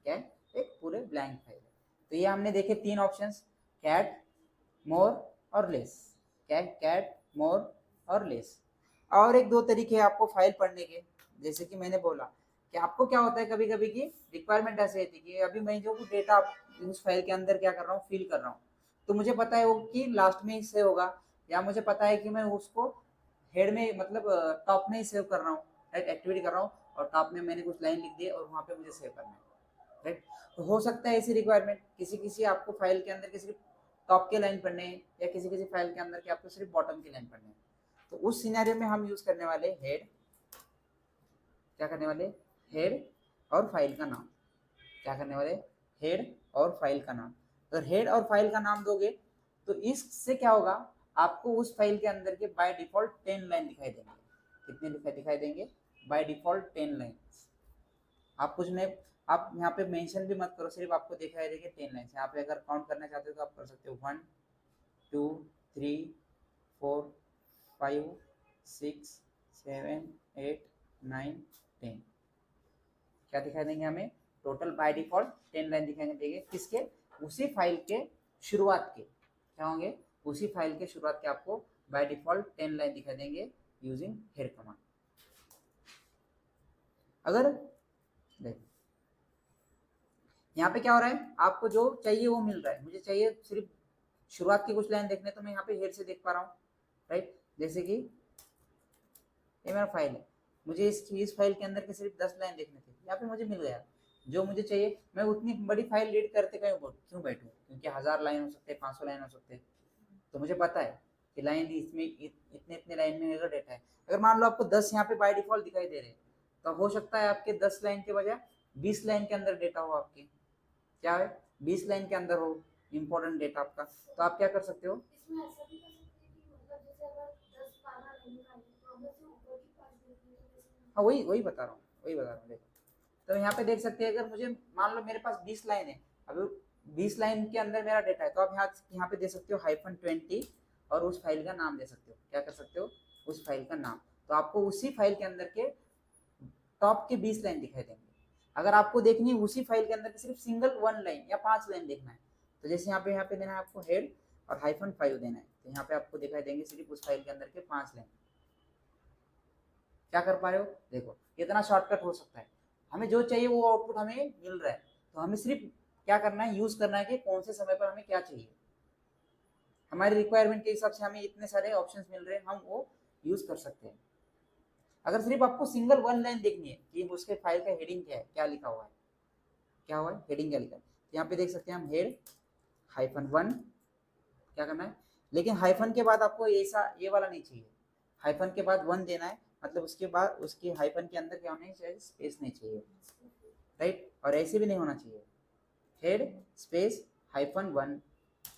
क्या है, एक पूरे ब्लैंक फाइल है। तो ये हमने देखे तीन ऑप्शंस, कैट, मोर और लेस, कैट मोर और लेस। और एक दो तरीके हैं आपको फाइल पढ़ने के, जैसे कि मैंने बोला कि आपको क्या होता है कभी कभी की रिक्वायरमेंट ऐसे होती है कि अभी मैं जो डेटा उस फाइल के अंदर क्या कर रहा हूँ, फिल कर रहा हूँ, तो मुझे पता है वो कि लास्ट में ही सेव होगा, या मुझे पता है कि मैं उसको हेड में मतलब टॉप में ही सेव कर रहा हूँ, राइट, एक्टिविटी कर रहा हूँ और टॉप में मैंने कुछ लाइन लिख दी और वहाँ पे मुझे सेव करना है, राइट। तो हो सकता है ऐसी रिक्वायरमेंट किसी किसी आपको फाइल के अंदर के सिर्फ टॉप के लाइन पढ़ने हैं, या किसी किसी फाइल के अंदर के आपको सिर्फ बॉटम की लाइन पढ़ने हैं। तो उस सिनेरियो में हम यूज करने वाले हेड, क्या करने वाले, हेड और फाइल का नाम। क्या करने वाले, हेड और फाइल का नाम। अगर हेड और फाइल का नाम दोगे तो इससे क्या होगा, आपको उस फाइल के अंदर के बाय डिफॉल्ट 10 लाइन दिखाई देंगे। कितने दिखाई देंगे, बाय डिफॉल्ट 10 लाइन। आप कुछ नहीं, आप यहाँ पे मेंशन भी मत करो, सिर्फ आपको दिखाई देंगे 10 लाइन। यहाँ पे अगर काउंट करना चाहते हो तो आप कर सकते हो 1 2 3 4 5 6 7 8 9 10। क्या दिखाई देंगे हमें, टोटल बाय डिफॉल्ट 10 लाइन दिखाई देंगे। किसके, उसी फाइल के शुरुआत के, क्या होंगे, उसी फाइल के शुरुआत के आपको बाय डिफॉल्ट 10 लाइन दिखाई देंगे यूजिंग हेड कमांड। अगर देखो यहाँ पे क्या हो रहा है, आपको जो चाहिए वो मिल रहा है। मुझे चाहिए सिर्फ शुरुआत की कुछ लाइन देखने, तो मैं यहाँ पे हेड से देख पा रहा हूँ, राइट। जैसे कि ये मेरा फाइल है, मुझे इस फाइल के अंदर के सिर्फ 10 लाइन देखने थे, यहाँ पे मुझे मिल गया जो मुझे चाहिए। मैं उतनी बड़ी फाइल रीड करते क्यों बैठूं, क्योंकि 1000 लाइन हो सकते हैं, 500 लाइन हो सकते हैं। तो मुझे पता है कि लाइन इसमें इतने इतने लाइन में मेरा डेटा है। अगर मान लो आपको 10 यहाँ पे बाय डिफॉल्ट दिखाई दे रहे हैं, तो हो सकता है आपके 10 लाइन के बजाय 20 लाइन के अंदर डेटा हो आपके, क्या है, 20 लाइन के अंदर हो इंपॉर्टेंट डेटा आपका। तो आप क्या कर सकते हो, हाँ वही वही बता रहा हूँ देखो। तो यहाँ पे देख सकते हैं, अगर मुझे मान लो मेरे पास 20 लाइन है, अब 20 लाइन के अंदर मेरा डेटा है, तो आप यहाँ पे दे सकते हो -20 और उस फाइल का नाम दे सकते हो। क्या कर सकते हो, उस फाइल का नाम। तो आपको उसी फाइल के अंदर के टॉप के 20 लाइन दिखाई देंगे। अगर आपको देखनी है उसी फाइल के अंदर के सिर्फ सिंगल 1 लाइन या 5 लाइन देखना है, तो जैसे यहाँ पे देना है आपको हेड और -5 देना है, तो यहाँ पे आपको दिखाई देंगे सिर्फ उस फाइल के अंदर के 5 लाइन। क्या कर पा रहे हो, देखो कितना शॉर्टकट हो सकता है। हमें जो चाहिए वो आउटपुट हमें मिल रहा है, तो हमें सिर्फ क्या करना है, यूज करना है कि कौन से समय पर हमें क्या चाहिए। हमारी रिक्वायरमेंट के हिसाब से हमें इतने सारे ऑप्शंस मिल रहे हैं, हम वो यूज कर सकते हैं। अगर सिर्फ आपको सिंगल 1 लाइन देखनी है कि उसके फाइल का हेडिंग क्या है, क्या लिखा हुआ है, क्या हुआ है, हेडिंग क्या लिखा है, तो यहाँ पे देख सकते हैं हम हेड -1 क्या करना है। लेकिन हाइफन के बाद आपको ऐसा ये वाला नहीं चाहिए, हाइफन के बाद 1 देना है, मतलब उसके बाद उसके हाइफन के अंदर क्या होना चाहिए, स्पेस नहीं चाहिए, राइट। और ऐसे भी नहीं होना चाहिए, हेड स्पेस -1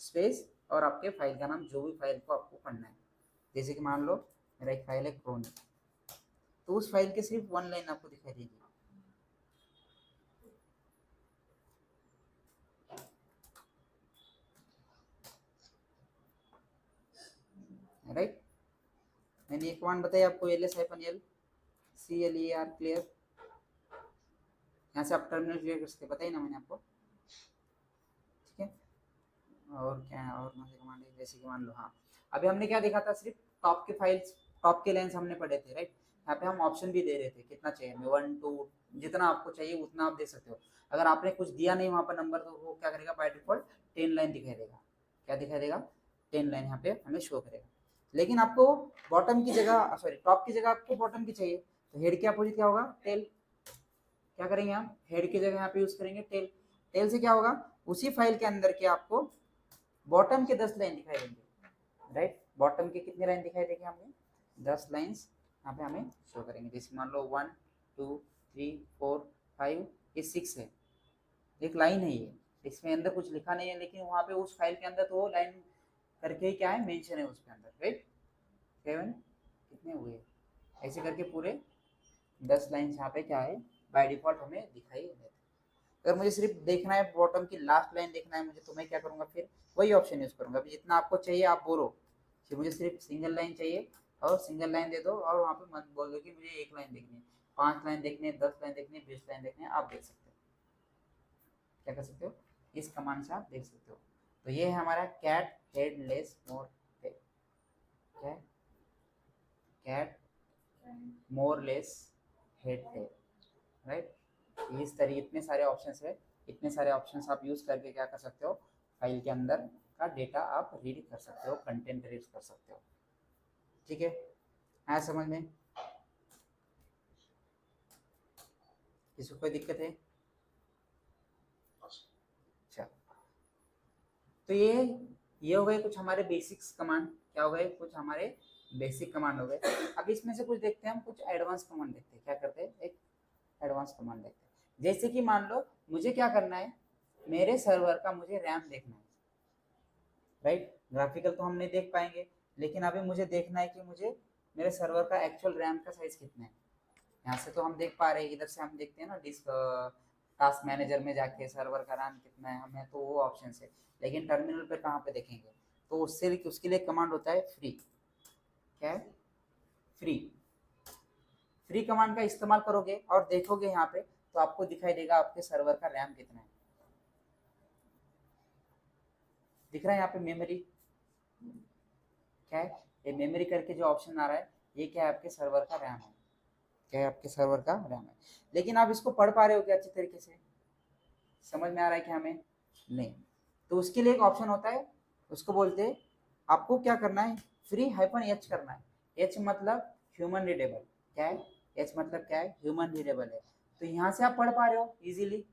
स्पेस और आपके फाइल का नाम, जो भी फाइल को आपको पढ़ना है। जैसे कि मान लो मेरा एक फाइल है क्रोन, तो उस फाइल के सिर्फ 1 लाइन आपको दिखाई देगी। राइट, मैंने एक कमांड बताई आपको, ls-l clear क्लियर। यहाँ से आप टर्मिनल क्लियर कर सकते, बताइए ना मैंने आपको, ठीक है। और क्या है, और कौन सी कमांड है, जैसे कि मान लो, हाँ अभी हमने क्या देखा था, सिर्फ टॉप के फाइल्स, टॉप के लाइन्स हमने पढ़े थे, राइट। यहाँ पे हम ऑप्शन भी दे रहे थे, कितना चाहिए हमें, 1 2 जितना आपको चाहिए उतना आप दे सकते हो। अगर आपने कुछ दिया नहीं वहाँ पर नंबर, तो वो क्या करेगा, बाय डिफॉल्ट 10 लाइन दिखाई देगा। क्या दिखाई देगा, 10 लाइन यहाँ पे हमें शो करेगा। लेकिन आपको बॉटम की जगह, सॉरी टॉप की जगह आपको बॉटम की चाहिए, तो हेड के अपोजिट क्या होगा, टेल। क्या करेंगे हम, हेड की जगह यहाँ पे यूज करेंगे टेल। टेल से क्या होगा, उसी फाइल के अंदर के आपको बॉटम के 10 लाइन दिखाई देंगे, राइट। बॉटम के कितने लाइन दिखाई देंगे हमें, 10 लाइन्स यहाँ पे हमें शो करेंगे। जैसे मान लो 1 2 3 4 5 ये 6 है, एक लाइन है ये, इसमें अंदर कुछ लिखा नहीं है, लेकिन वहाँ पे उस फाइल के अंदर तो वो लाइन करके ही क्या है, मेंशन है उसके अंदर, राइट। 7 कितने हुए, ऐसे करके पूरे 10 लाइन यहाँ पे क्या है, बाय डिफॉल्ट हमें दिखाई देते। अगर मुझे सिर्फ देखना है बॉटम की लास्ट लाइन देखना है मुझे, तो मैं क्या करूँगा, फिर वही ऑप्शन यूज करूँगा। अभी जितना आपको चाहिए आप बोलो कि मुझे सिर्फ सिंगल लाइन चाहिए, और सिंगल लाइन दे दो, और वहाँ पे मत बोल दो कि मुझे 1 लाइन देखनी है, 5 लाइन देखनी है, 10 लाइन देखनी है, 20 लाइन देखनी है, आप देख सकते हो। क्या कर सकते हो, इस कमांड से आप देख सकते हो। तो ये है हमारा cat head less more tail, क्या है, cat more less head tail, right. इस तरीके इतने सारे ऑप्शंस है, इतने सारे ऑप्शंस आप यूज करके क्या कर सकते हो, फाइल के अंदर का डेटा आप रीड कर सकते हो, कंटेंट रीड कर सकते हो, ठीक है। आया समझ में, किसी को कोई दिक्कत है, तो ये हो गए कुछ हमारे बेसिक्स कमांड, क्या हो गए कुछ हमारे बेसिक कमांड हो गए। अब इसमें से कुछ देखते हैं हम, कुछ एडवांस कमांड देखते हैं। क्या करते हैं, एक एडवांस कमांड देखते हैं। जैसे कि मान लो मुझे क्या करना है, मेरे सर्वर का मुझे रैम देखना है, राइट। ग्राफिकल तो हम नहीं देख पाएंगे, लेकिन अभी मुझे देखना है कि मुझे मेरे सर्वर का एक्चुअल रैम का साइज कितना है। यहाँ से तो हम देख पा रहे हैं, इधर से हम देखते हैं ना डिस्क टास्क मैनेजर में जाके सर्वर का रैम कितना है हमें, तो वो ऑप्शन है। लेकिन टर्मिनल पे कहाँ पे देखेंगे, तो उसके लिए कमांड होता है फ्री। क्या है, फ्री। फ्री कमांड का इस्तेमाल करोगे और देखोगे यहाँ पे, तो आपको दिखाई देगा आपके सर्वर का रैम कितना है। दिख रहा है यहाँ पे मेमोरी, क्या है ये मेमोरी करके जो ऑप्शन आ रहा है, ये क्या है आपके सर्वर का रैम है। क्या है, आपके सर्वर का रैम है। लेकिन आप इसको पढ़ पा रहे हो क्या अच्छी तरीके से, समझ में आ रहा है कि हमें नहीं। तो उसके लिए एक ऑप्शन होता है, उसको बोलते हैं, आपको क्या करना है, फ्री -h करना है। h मतलब ह्यूमन रीडेबल। क्या है, h मतलब क्या है, ह्यूमन रीडेबल है। तो यहाँ से आप पढ़ पा रहे हो इजीली,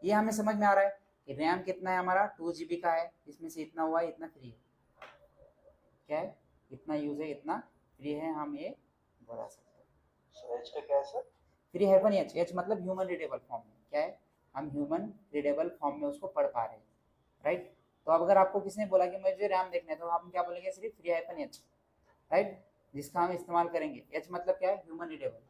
ये हमें समझ में आ रहा है कि रैम कितना है हमारा, 2 GB का है, इसमें से इतना हुआ है, इतना फ्री है। क्या है, इतना यूज है, इतना फ्री है, हम ये बता सकते हैं। एच का क्या है सर? फ्री -h, h मतलब ह्यूमन रीडेबल फॉर्म में। क्या है, हम ह्यूमन रीडेबल फॉर्म में उसको पढ़ पा रहे हैं, राइट। तो अब अगर आपको किसी ने बोला कि मुझे रैम देखना है, तो हम क्या बोलेंगे, सिर्फ फ्री -h, राइट, जिसका हम इस्तेमाल करेंगे। h मतलब क्या है, ह्यूमन रीडेबल।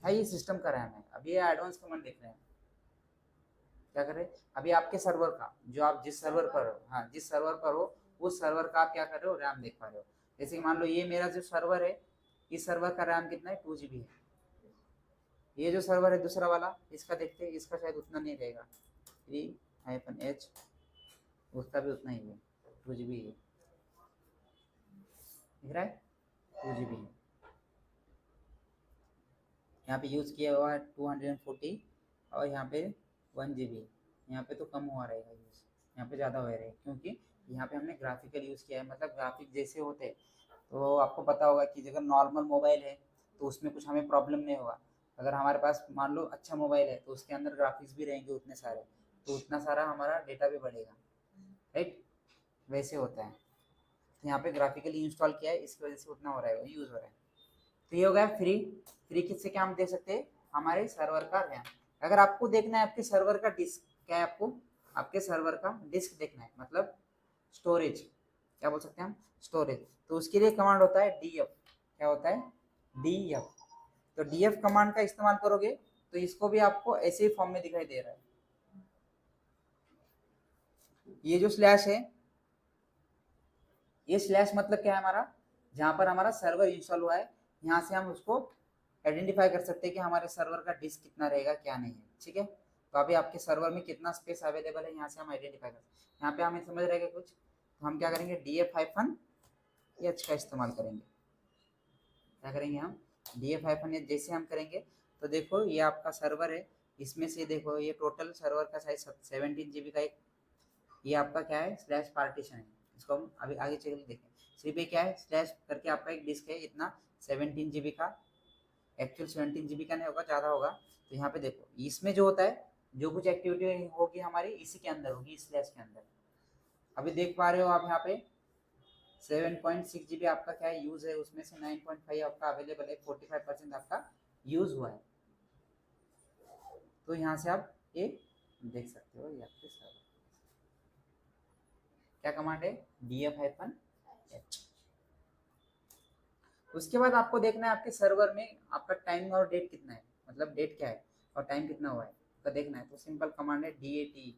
हाँ, ये सिस्टम का रैम है। अब ये एडवांस कमांड देख रहे हैं, क्या करें, अभी आपके सर्वर का, जो आप जिस सर्वर पर हो, हाँ जिस सर्वर पर हो, उस सर्वर का आप क्या कर रहे हो, रैम देख पा रहे हो। जैसे कि मान लो ये मेरा जो सर्वर है, इस सर्वर का रैम कितना है, 2 GB है। ये जो सर्वर है दूसरा वाला, इसका देखते हैं, इसका शायद उतना नहीं रहेगा, free-h, उसका भी उतना ही है, 2 GB है। दिख रहा है, 2 GB है। यहाँ पे यूज़ किया हुआ है 240, और यहाँ पे 1 GB। यहाँ पे तो कम हुआ रहेगा यूज़, यहाँ पे ज़्यादा हो रहा है, क्योंकि यहाँ पे हमने ग्राफिकल यूज़ किया है, मतलब ग्राफिक जैसे होते हैं। तो आपको पता होगा कि अगर नॉर्मल मोबाइल है तो उसमें कुछ हमें प्रॉब्लम नहीं होगा। अगर हमारे पास मान लो अच्छा मोबाइल है, तो उसके अंदर ग्राफिक्स भी रहेंगे उतने सारे, तो उतना सारा हमारा डेटा भी बढ़ेगा, राइट। वैसे होता है। तो यहाँ पे ग्राफिकली इंस्टॉल किया है, इसकी वजह से उतना हो रहा है, यूज़ हो रहा है। तो ये हो गया फ्री। फ्री किससे क्या हम दे सकते हैं, हमारे सर्वर का रैम। अगर आपको देखना है आपके सर्वर का डिस्क, क्या है, आपको आपके सर्वर का डिस्क देखना है, मतलब स्टोरेज, क्या बोल सकते हैं हम, स्टोरेज। तो उसके लिए कमांड होता है df। क्या होता है, df। तो df कमांड का इस्तेमाल करोगे तो इसको भी आपको ऐसे ही फॉर्म में दिखाई दे रहा है। ये जो स्लैश है, ये स्लैश मतलब क्या है हमारा, जहाँ पर हमारा सर्वर इंस्टॉल हुआ है, यहाँ से हम उसको आइडेंटिफाई कर सकते हैं कि हमारे सर्वर का डिस्क कितना रहेगा, क्या नहीं है, ठीक है। तो अभी आपके सर्वर में कितना स्पेस अवेलेबल है, यहाँ से हम आइडेंटिफाई कर सकते हैं। यहाँ पे हमें समझ रहेगा कुछ, तो हम क्या करेंगे, df-h का इस्तेमाल करेंगे। क्या करेंगे हम, df-h जैसे हम करेंगे, तो देखो ये आपका सर्वर है, इसमें से देखो ये टोटल सर्वर का साइज 17 GB का एक, ये आपका क्या है, स्लैश पार्टीशन है। इसको हम अभी आगे चल के देखें। सिर्फ ये क्या है, स्लैश करके आपका एक डिस्क है, इतना 17 GB का, एक्चुअल 17 GB का नहीं होगा, ज़्यादा होगा। तो यहाँ पे देखो, इसमें जो होता है, जो कुछ एक्टिविटी होगी हमारी इसी के अंदर होगी, स्लैश के अंदर। अभी देख पा रहे हो आप यहाँ पे 7.6 GB आपका क्या है, यूज है, उसमें से 9.5 आपका अवेलेबल है, 45% आपका यूज हुआ है। तो यहाँ से आप ये देख सकते हो, ये आपके सर्वर क्या कमांड है, df-h। उसके बाद आपको देखना है आपके सर्वर में आपका टाइम और डेट कितना है, मतलब डेट क्या है और टाइम कितना हुआ है, तो देखना है। तो सिंपल कमांड है dat,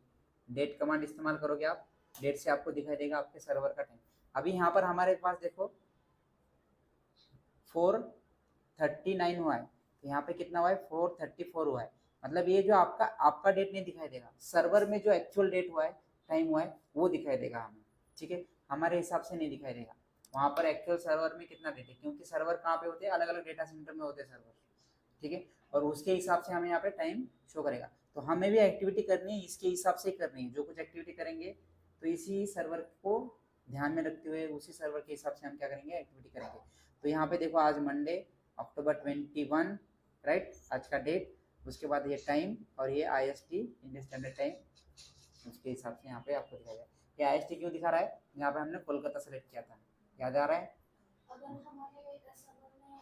डेट कमांड इस्तेमाल करोगे आप, डेट से आपको दिखाई देगा आपके सर्वर का टाइम। अभी यहाँ पर हमारे पास देखो 4:39 हुआ है, तो यहाँ पे कितना हुआ है, 4:34 हुआ है। मतलब ये जो आपका डेट नहीं दिखाई देगा, सर्वर में जो एक्चुअल डेट हुआ है, टाइम हुआ है, वो दिखाई देगा हमें, ठीक है। हमारे हिसाब से नहीं दिखाई देगा वहाँ पर एक्चुअल सर्वर में कितना डेटा है, क्योंकि सर्वर कहाँ पे होते हैं, अलग अलग डेटा सेंटर में होते हैं सर्वर, ठीक है। और उसके हिसाब से हमें यहाँ पे टाइम शो करेगा। तो हमें भी एक्टिविटी करनी है, इसके हिसाब से ही करनी है। जो कुछ एक्टिविटी करेंगे तो इसी सर्वर को ध्यान में रखते हुए उसी सर्वर के हिसाब से हम क्या करेंगे, एक्टिविटी करेंगे। तो यहाँ पे देखो, आज मंडे अक्टूबर 21, राइट, आज का डेट, उसके बाद ये टाइम और ये IST, इंडियन स्टैंडर्ड टाइम, उसके हिसाब से यहाँ पे आपको दिखाया जाए। ये IST क्यों दिखा रहा है, यहाँ पे हमने कोलकाता सेलेक्ट किया था, याद आ रहा है। अगर हमारे सर्वर में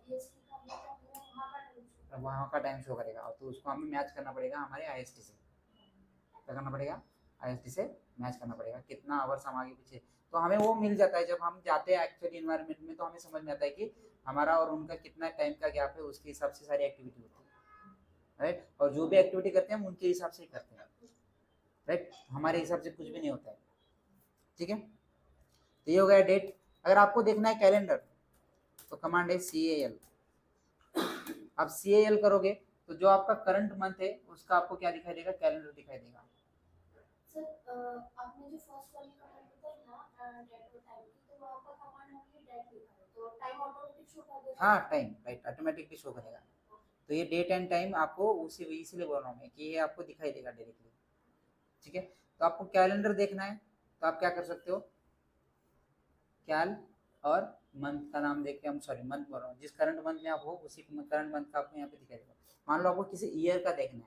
EST का है तो हमें वहाँ का टाइम शो वहाँ का टाइम शो करेगा, तो उसको हमें मैच करना पड़ेगा हमारे IST से। क्या करना पड़ेगा, IST से मैच करना पड़ेगा कितना आवर्स हम आगे पीछे। तो हमें वो मिल जाता है जब हम जाते हैं एक्चुअली इन्वायरमेंट में, तो हमें समझ में आता है कि हमारा और उनका कितना टाइम का गैप है, उसके हिसाब से सारी एक्टिविटी होती है, राइट। और जो भी एक्टिविटी करते हैं हम उनके हिसाब से ही करते हैं, राइट, हमारे हिसाब से कुछ भी नहीं होता है, ठीक है। तो ये हो गया डेट। अगर आपको देखना है कैलेंडर तो कमांड है CAL। अब CAL करोगे तो जो आपका करंट मंथ है उसका आपको क्या दिखाई देगा, कैलेंडर दिखाई देगा। सर आपने जो फर्स्ट वाली कमांड बताई ना डेट और टाइम की, तो वहाँ पर कमांड ओनली डेट लिखा है, तो टाइम ऑटोमेटिक शो कर देगा। हाँ टाइम, राइट, ऑटोमेटिकली शो करेगा। तो ये डेट एंड टाइम आपको उसी इसीलिए बोल रहा हूँ मैं कि ये आपको दिखाई देगा डायरेक्टली, ठीक है। तो आपको कैलेंडर देखना है तो आप क्या कर सकते हो, कैल और मंथ का नाम देख के, हम सॉरी मंथ बोल रहा हूँ, जिस करंट मंथ में आप हो उसी करंट मंथ का आपको यहाँ पे दिखाई देगा। मान लो आपको किसी ईयर का देखना है,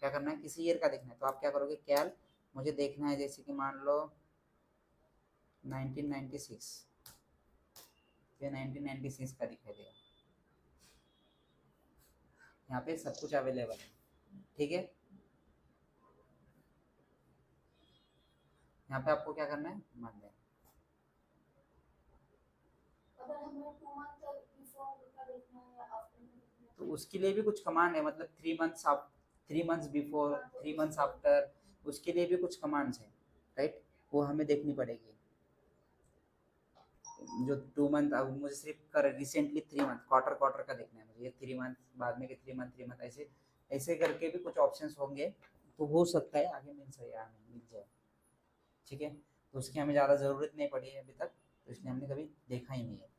क्या करना है, किसी ईयर का देखना है, तो आप क्या करोगे, कैल मुझे देखना है जैसे कि मान लो 1996, ये 1996 का दिखाई देगा, यहाँ पे सब कुछ अवेलेबल है, ठीक है। यहाँ पे आपको क्या करना है, मान लें। अगर हमें 2 मंथ बिफोर का देखना है या आफ्टर में देखना है, तो उसके लिए भी कुछ कमांड है, मतलब 3 मंथ्स बिफोर, 3 मंथ्स आफ्टर, उसके लिए भी कुछ कमांड्स हैं, राइट, वो हमें देखनी पड़ेगी। जो 2 मंथ, अब मुझे सिर्फ रिसेंटली 3 मंथ, क्वार्टर का देखना है मुझे, ये 3 मंथ, बाद में के 3 मंथ, ऐसे ऐसे करके भी कुछ ऑप्शंस होंगे, तो हो सकता है आगे मिल जाए, ठीक है। तो उसकी हमें ज़्यादा ज़रूरत नहीं पड़ी है अभी तक, तो इसलिए हमने कभी देखा ही नहीं है।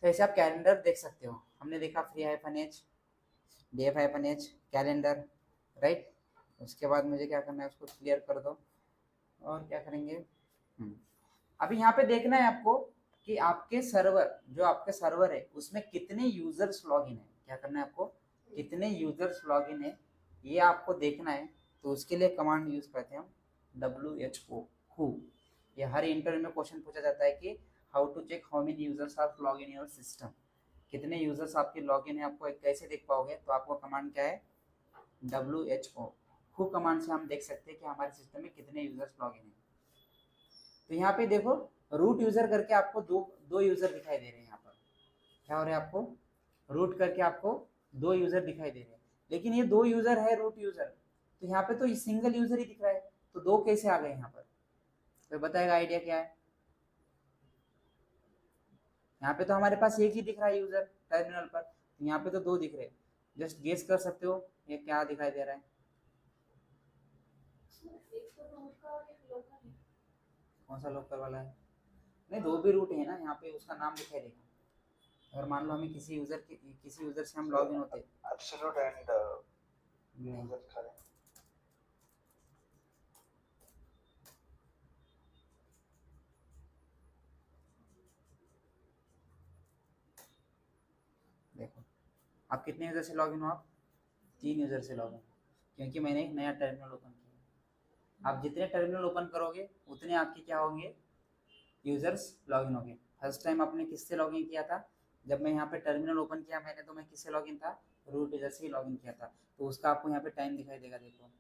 तो ऐसे आप कैलेंडर देख सकते हो, हमने देखा free-h, df-h, कैलेंडर, राइट। उसके बाद मुझे क्या करना है, उसको क्लियर कर दो, और क्या करेंगे, अभी यहाँ पे देखना है आपको कि आपके सर्वर, जो आपके सर्वर है उसमें कितने यूजर्स लॉगिन है, क्या करना है आपको, कितने यूजर्स लॉगिन है ये आपको देखना है। तो उसके लिए कमांड यूज करते हैं हम WHO। ये हर इंटरव्यू में क्वेश्चन पूछा जाता है कि how to check how many users are log in your system, कितने यूजर्स आपके लॉगिन है, आपको कैसे देख पाओगे, तो आपको कमांड क्या है, WHO कमांड से हम देख सकते हैं कि हमारे सिस्टम में कितने यूजर्स लॉगिन है। तो यहाँ पे देखो रूट यूजर करके आपको दो यूजर दिखाई दे रहे हैं, यहाँ पर क्या हो रहा है, आपको रूट करके आपको 2 यूजर दिखाई दे रहे हैं, लेकिन ये 2 यूजर है रूट यूजर, तो यहाँ पे तो सिंगल यूजर ही दिख रहा है, तो 2 कैसे आ गए यहाँ पर, तो बताएगा आइडिया क्या है। यहाँ पे तो हमारे पास एक ही दिख रहा है यूजर टर्मिनल पर, तो यहाँ पे तो 2 दिख रहे हैं, जस्ट गेस कर सकते हो ये क्या दिखाई दे रहा है, एक तो रूट का और एक लोकल है। कौन सा लोकल वाला है, नहीं 2 भी रूट है ना, यहाँ पे उसका नाम दिखाई देगा। अगर मान लो हमें किसी यूजर से हम लॉग इन होते, एब्सोल्यूट एंड यूजर करें, देखो आप कितने यूजर से लॉग इन हो, आप 3 यूजर से लॉग इन, क्योंकि मैंने एक नया टर्मिनल ओपन किया। आप जितने टर्मिनल ओपन करोगे उतने आपके क्या होंगे, यूजर्स लॉग इन होंगे। फर्स्ट टाइम आपने किससे लॉग इन किया था, जब मैं यहाँ पे टर्मिनल ओपन किया मैंने, तो मैं किससे लॉग इन था, रूट यूजर से ही लॉग इन किया था, तो उसका आपको यहाँ पे टाइम दिखाई देगा, देखो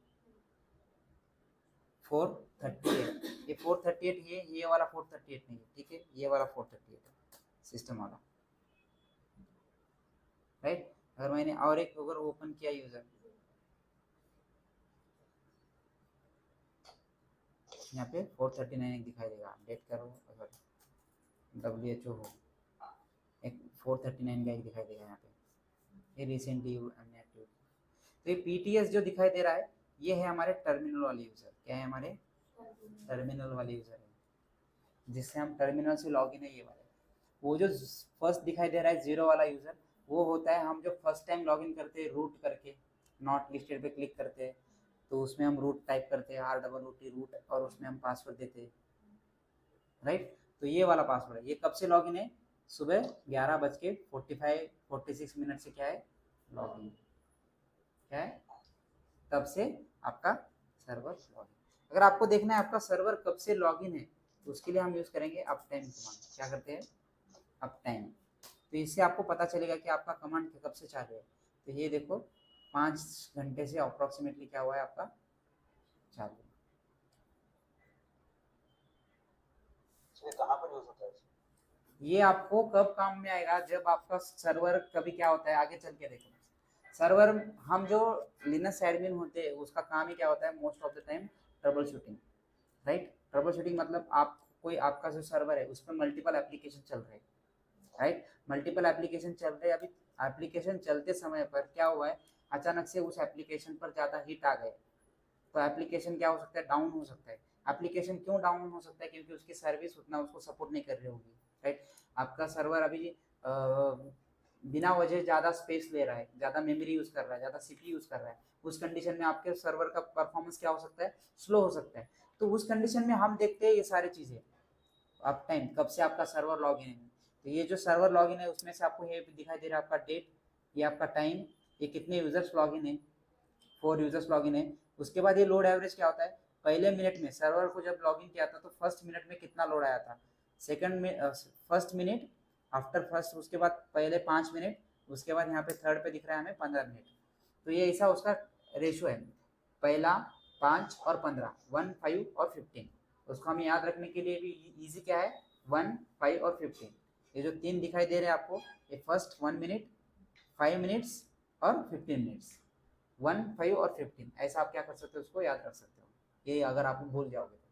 4:38, ये 4:38 ये वाला 4:38 नहीं है, ठीक है, ये वाला 4:38 है सिस्टम वाला, राइट। अगर मैंने और एक अगर ओपन किया यूजर, यहाँ पे 4:39 एक दिखाई देगा, अपडेट करो अगर WHO हो, एक 4:39 का एक दिखाई देगा यहाँ पे, ये रिसेंटली हमने एक्टिव। तो ये PTS जो दिखाई दे रहा है ये है हमारे टर्मिनल वाले यूजर, क्या है, हमारे टर्मिनल वाले यूजर है, जिससे हम टर्मिनल से लॉगिन है, ये वाले। वो जो फर्स्ट दिखाई दे रहा है 0 वाला यूजर, वो होता है हम जो फर्स्ट टाइम लॉगिन करते हैं रूट करके, नॉट लिस्टेड पे क्लिक करते हैं, तो उसमें हम रूट टाइप करते हैं, ROOT रूट, और उसमें हम पासवर्ड देते हैं, राइट। तो ये वाला पासवर्ड है, ये कब से लॉगिन है, सुबह 11:46 से क्या है लॉगिन, क्या है, तब से आपका सर्वर लॉगिन। अगर आपको देखना है आपका सर्वर कब से लॉगिन है तो उसके लिए हम यूज करेंगे अप टाइम कमांड। क्या करते हैं? Up time. तो इससे आपको पता चलेगा कि आपका कमांड कब से चालू है। तो ये देखो 5 घंटे से अप्रोक्सीमेटली क्या हुआ है आपका चालू। ये कहाँ पर यूज होता है? ये आपको कब काम में आएगा? जब आपका सर्वर कभी क्या होता है आगे चल के देखो। सर्वर हम जो लिनक्स एडमिन होते हैं उसका काम ही क्या होता है most of the time? Trouble shooting, right. Trouble shooting मतलब आप कोई आपका जो सर्वर है उस पर मल्टीपल एप्लीकेशन चल रहे हैं, राइट। मल्टीपल एप्लीकेशन चल रहे हैं। अभी एप्लीकेशन चलते समय पर क्या हुआ है, अचानक से उस एप्लीकेशन पर ज़्यादा हिट आ गए तो एप्लीकेशन क्या हो सकता है? डाउन हो सकता है। एप्लीकेशन क्यों डाउन हो सकता है? क्योंकि उसकी सर्विस उतना उसको सपोर्ट नहीं कर रही होगी, राइट। आपका सर्वर अभी बिना वजह ज़्यादा स्पेस ले रहा है, ज़्यादा मेमोरी यूज़ कर रहा है, ज़्यादा सीपीयू यूज़ कर रहा है। उस कंडीशन में आपके सर्वर का परफॉर्मेंस क्या हो सकता है? स्लो हो सकता है। तो उस कंडीशन में हम देखते हैं ये सारी चीज़ें अप टाइम, कब से आपका सर्वर लॉगिन है। तो ये जो सर्वर लॉगिन है उसमें से आपको ये दिखाई दे रहा है आपका डेट, ये आपका टाइम, ये कितने यूजर्स लॉगिन है, 4 यूजर्स लॉगिन है। उसके बाद ये लोड एवरेज क्या होता है? पहले मिनट में सर्वर को जब लॉगिन किया था तो फर्स्ट मिनट में कितना लोड आया था, सेकंड में फर्स्ट मिनट आफ्टर फर्स्ट, उसके बाद पहले 5 मिनट, उसके बाद यहाँ पे थर्ड पे दिख रहा है हमें 15 मिनट। तो ये ऐसा उसका रेशो है, पहला 5 और 15, 1, 5 और 15। उसको हमें याद रखने के लिए भी इजी क्या है, 1, 5 और 15। ये जो 3 दिखाई दे रहे हैं आपको, ये फर्स्ट 1 मिनट, 5 मिनट्स और 15 मिनट्स, 1, 5 और 15, ऐसा आप क्या कर सकते हो उसको याद रख सकते हो। ये अगर आप भूल जाओगे तो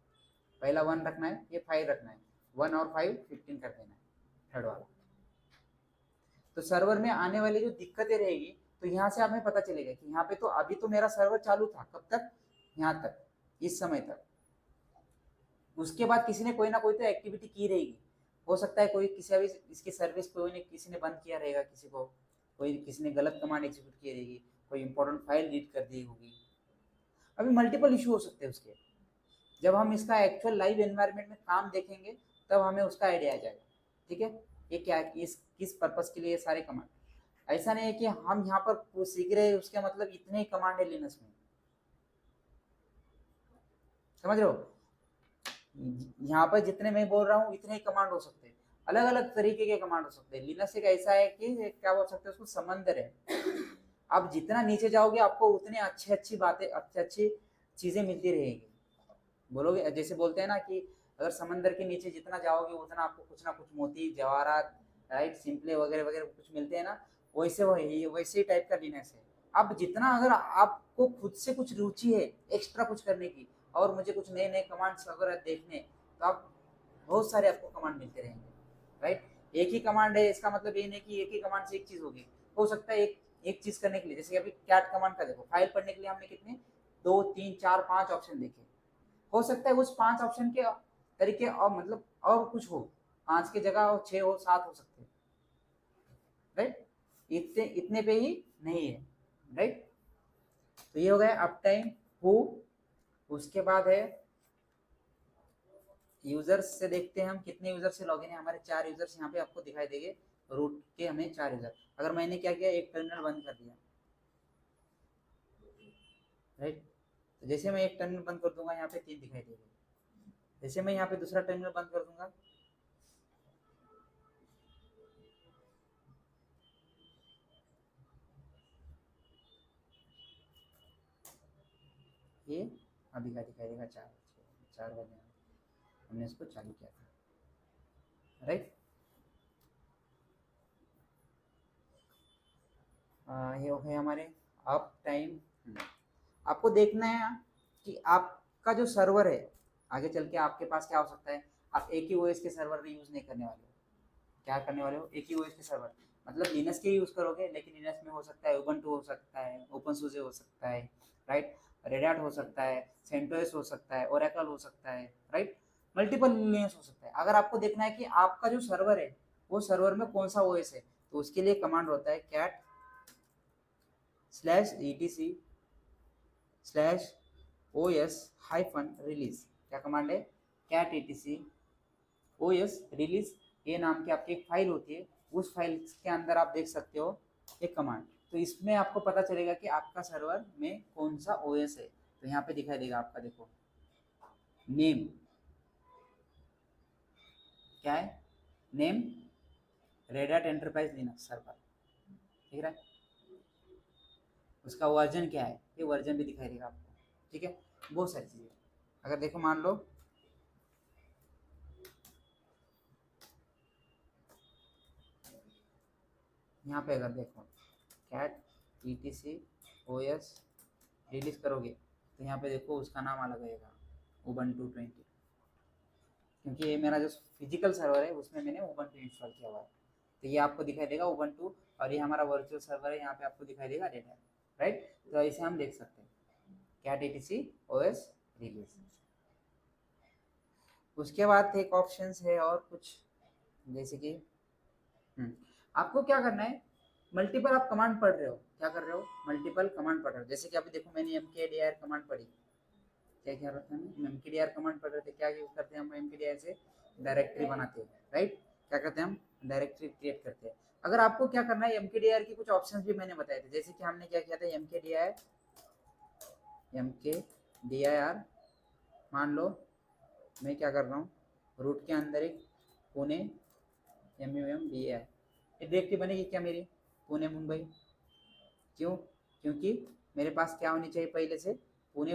पहला 1 रखना है, ये 5 रखना है, 1 और 5 15 कर देना है थर्ड वाला। तो सर्वर में आने वाली जो दिक्कतें रहेगी तो यहाँ से हमें पता चलेगा कि यहाँ पे तो अभी तो मेरा सर्वर चालू था, कब तक? यहाँ तक, इस समय तक। उसके बाद किसी ने कोई ना कोई तो एक्टिविटी की रहेगी। हो सकता है कोई किसी अभी इसकी सर्विस कोई ने किसी ने बंद किया रहेगा, किसी ने गलत कमांड एग्जीक्यूट की रहेगी, कोई इंपॉर्टेंट फाइल रीड कर दी होगी। अभी मल्टीपल इशू हो सकते हैं उसके। जब हम इसका एक्चुअल लाइव एनवायरनमेंट में काम देखेंगे तब हमें उसका आइडिया आ जाएगा, ठीक है। ये क्या किस पर्पस के लिए ये सारे कमांड। ऐसा नहीं है कि हम यहाँ पर सीख रहे हैं उसके मतलब इतने ही कमांड है लिनक्स में, समझ रहे हो। यहाँ पर जितने मैं बोल रहा हूँ इतने ही कमांड हो सकते हैं, अलग अलग तरीके के कमांड हो सकते हैं। लिनक्स एक ऐसा है कि क्या बोल सकते हैं उसको, समंदर है। आप जितना नीचे जाओगे आपको उतने अच्छी बातें, अच्छी चीजें मिलती रहेगी। बोलोगे जैसे बोलते हैं ना कि अगर समंदर के नीचे जितना जाओगे उतना आपको कुछ ना कुछ मोती जवाहरात, राइट, सिंपले वगैरह वगैरह कुछ मिलते हैं ना, वैसे ही टाइप का लिनक्स है। अब जितना अगर आपको खुद से कुछ रुचि है एक्स्ट्रा कुछ करने की और मुझे कुछ नए नए कमांड्स वगैरह देखने, तो आप बहुत सारे आपको कमांड मिलते रहेंगे, राइट। एक ही कमांड है इसका मतलब ये नहीं कि एक ही कमांड से एक चीज होगी। हो सकता है एक चीज करने के लिए, जैसे अभी कैट कमांड का देखो, फाइल पढ़ने के लिए हमने कितने 2, 3, 4, 5 ऑप्शन देखे। हो सकता है उस 5 ऑप्शन के तरीके और मतलब और कुछ हो, 5 की जगह हो 6 हो 7 हो सकते हैं, राइट। इतने पे ही नहीं है, राइट। तो ये हो गया अप टाइम हु। उसके बाद है यूजर्स से देखते हैं हम कितने यूजर से लॉगिन है। हमारे 4 यूजर्स यहाँ पे आपको दिखाई देंगे, रूट के हमें 4 यूजर। अगर मैंने क्या किया, एक टर्मिनल बंद कर दिया, राइट। तो जैसे मैं एक टर्मिनल बंद कर दूंगा यहाँ पे 3 दिखाई देगा। जैसे मैं यहाँ पे दूसरा टर्मिनल बंद कर दूंगा, ये अभी का दिखाई देगा 4 बजे हमने इसको चालू किया था, राइट। ये हो गए हमारे अप टाइम। आपको देखना है कि आपका जो सर्वर है आगे चल के आपके पास क्या हो सकता है। आप एक ही ओएस के सर्वर यूज नहीं करने वाले हो। क्या करने वाले हो, एक ही ओएस के सर्वर, मतलब लिनक्स के यूज करोगे, लेकिन लिनक्स में हो सकता है उबंटू हो सकता है, ओपनसूसे हो सकता है, राइट, रेड हैट हो सकता है, सेंटोस हो सकता है, ओरेकल हो सकता है, राइट, मल्टीपल लिनक्स हो सकता है। अगर आपको देखना है कि आपका जो सर्वर है वो सर्वर में कौन सा ओएस है, तो उसके लिए कमांड होता है cat /etc/os-release। क्या कमांड है, cat etc/os-release। ये नाम की आपकी एक फाइल होती है, उस फाइल के अंदर आप देख सकते हो एक कमांड। तो इसमें आपको पता चलेगा कि आपका सर्वर में कौन सा ओएस है। तो यहाँ पे दिखाई देगा आपका, देखो नेम क्या है, name red hat enterprise Linux server, ठीक है। उसका वर्जन क्या है, ये वर्जन भी दिखाई देगा आपको, ठीक है। बहुत सारी चीज़ें, अगर देखो मान लो यहाँ पे अगर देखो कैट etc os रिलीज करोगे तो यहाँ पे देखो उसका नाम अलग आएगा, उबंटू 20, क्योंकि ये मेरा जो फिजिकल सर्वर है उसमें मैंने उबंटू इंस्टॉल किया हुआ है, तो ये आपको दिखाई देगा उबंटू, और ये हमारा वर्चुअल सर्वर है, यहाँ पे आपको दिखाई देगा रेड हैट, राइट। तो इसे हम देख सकते हैं कैट etc os रिलीज। उसके बाद एक ऑप्शन है और कुछ, जैसे कि आपको क्या करना है, मल्टीपल आप कमांड पढ़ रहे हो, क्या कर रहे हो, मल्टीपल कमांड पढ़ रहे हो। जैसे कि अभी देखो मैंने mkdir कमांड पढ़ी, क्या क्या रहता है ना, mkdir कमांड पढ़ रहे थे, क्या यूज करते हैं हम mkdir से, डायरेक्टरी बनाते हैं, राइट। क्या करते हैं हम, डायरेक्टरी क्रिएट करते हैं। अगर आपको क्या करना है, mkdir के कुछ ऑप्शंस भी मैंने बताए थे, जैसे कि हमने क्या किया था, mkdir मान लो मैं क्या कर रहा हूँ, रूट के अंदर एक पुणे MUMBAI, ये डायरेक्टरी बनेगी क्या मेरी, पुणे मुंबई, क्यों, क्योंकि मेरे पास क्या होनी चाहिए पहले से, पुणे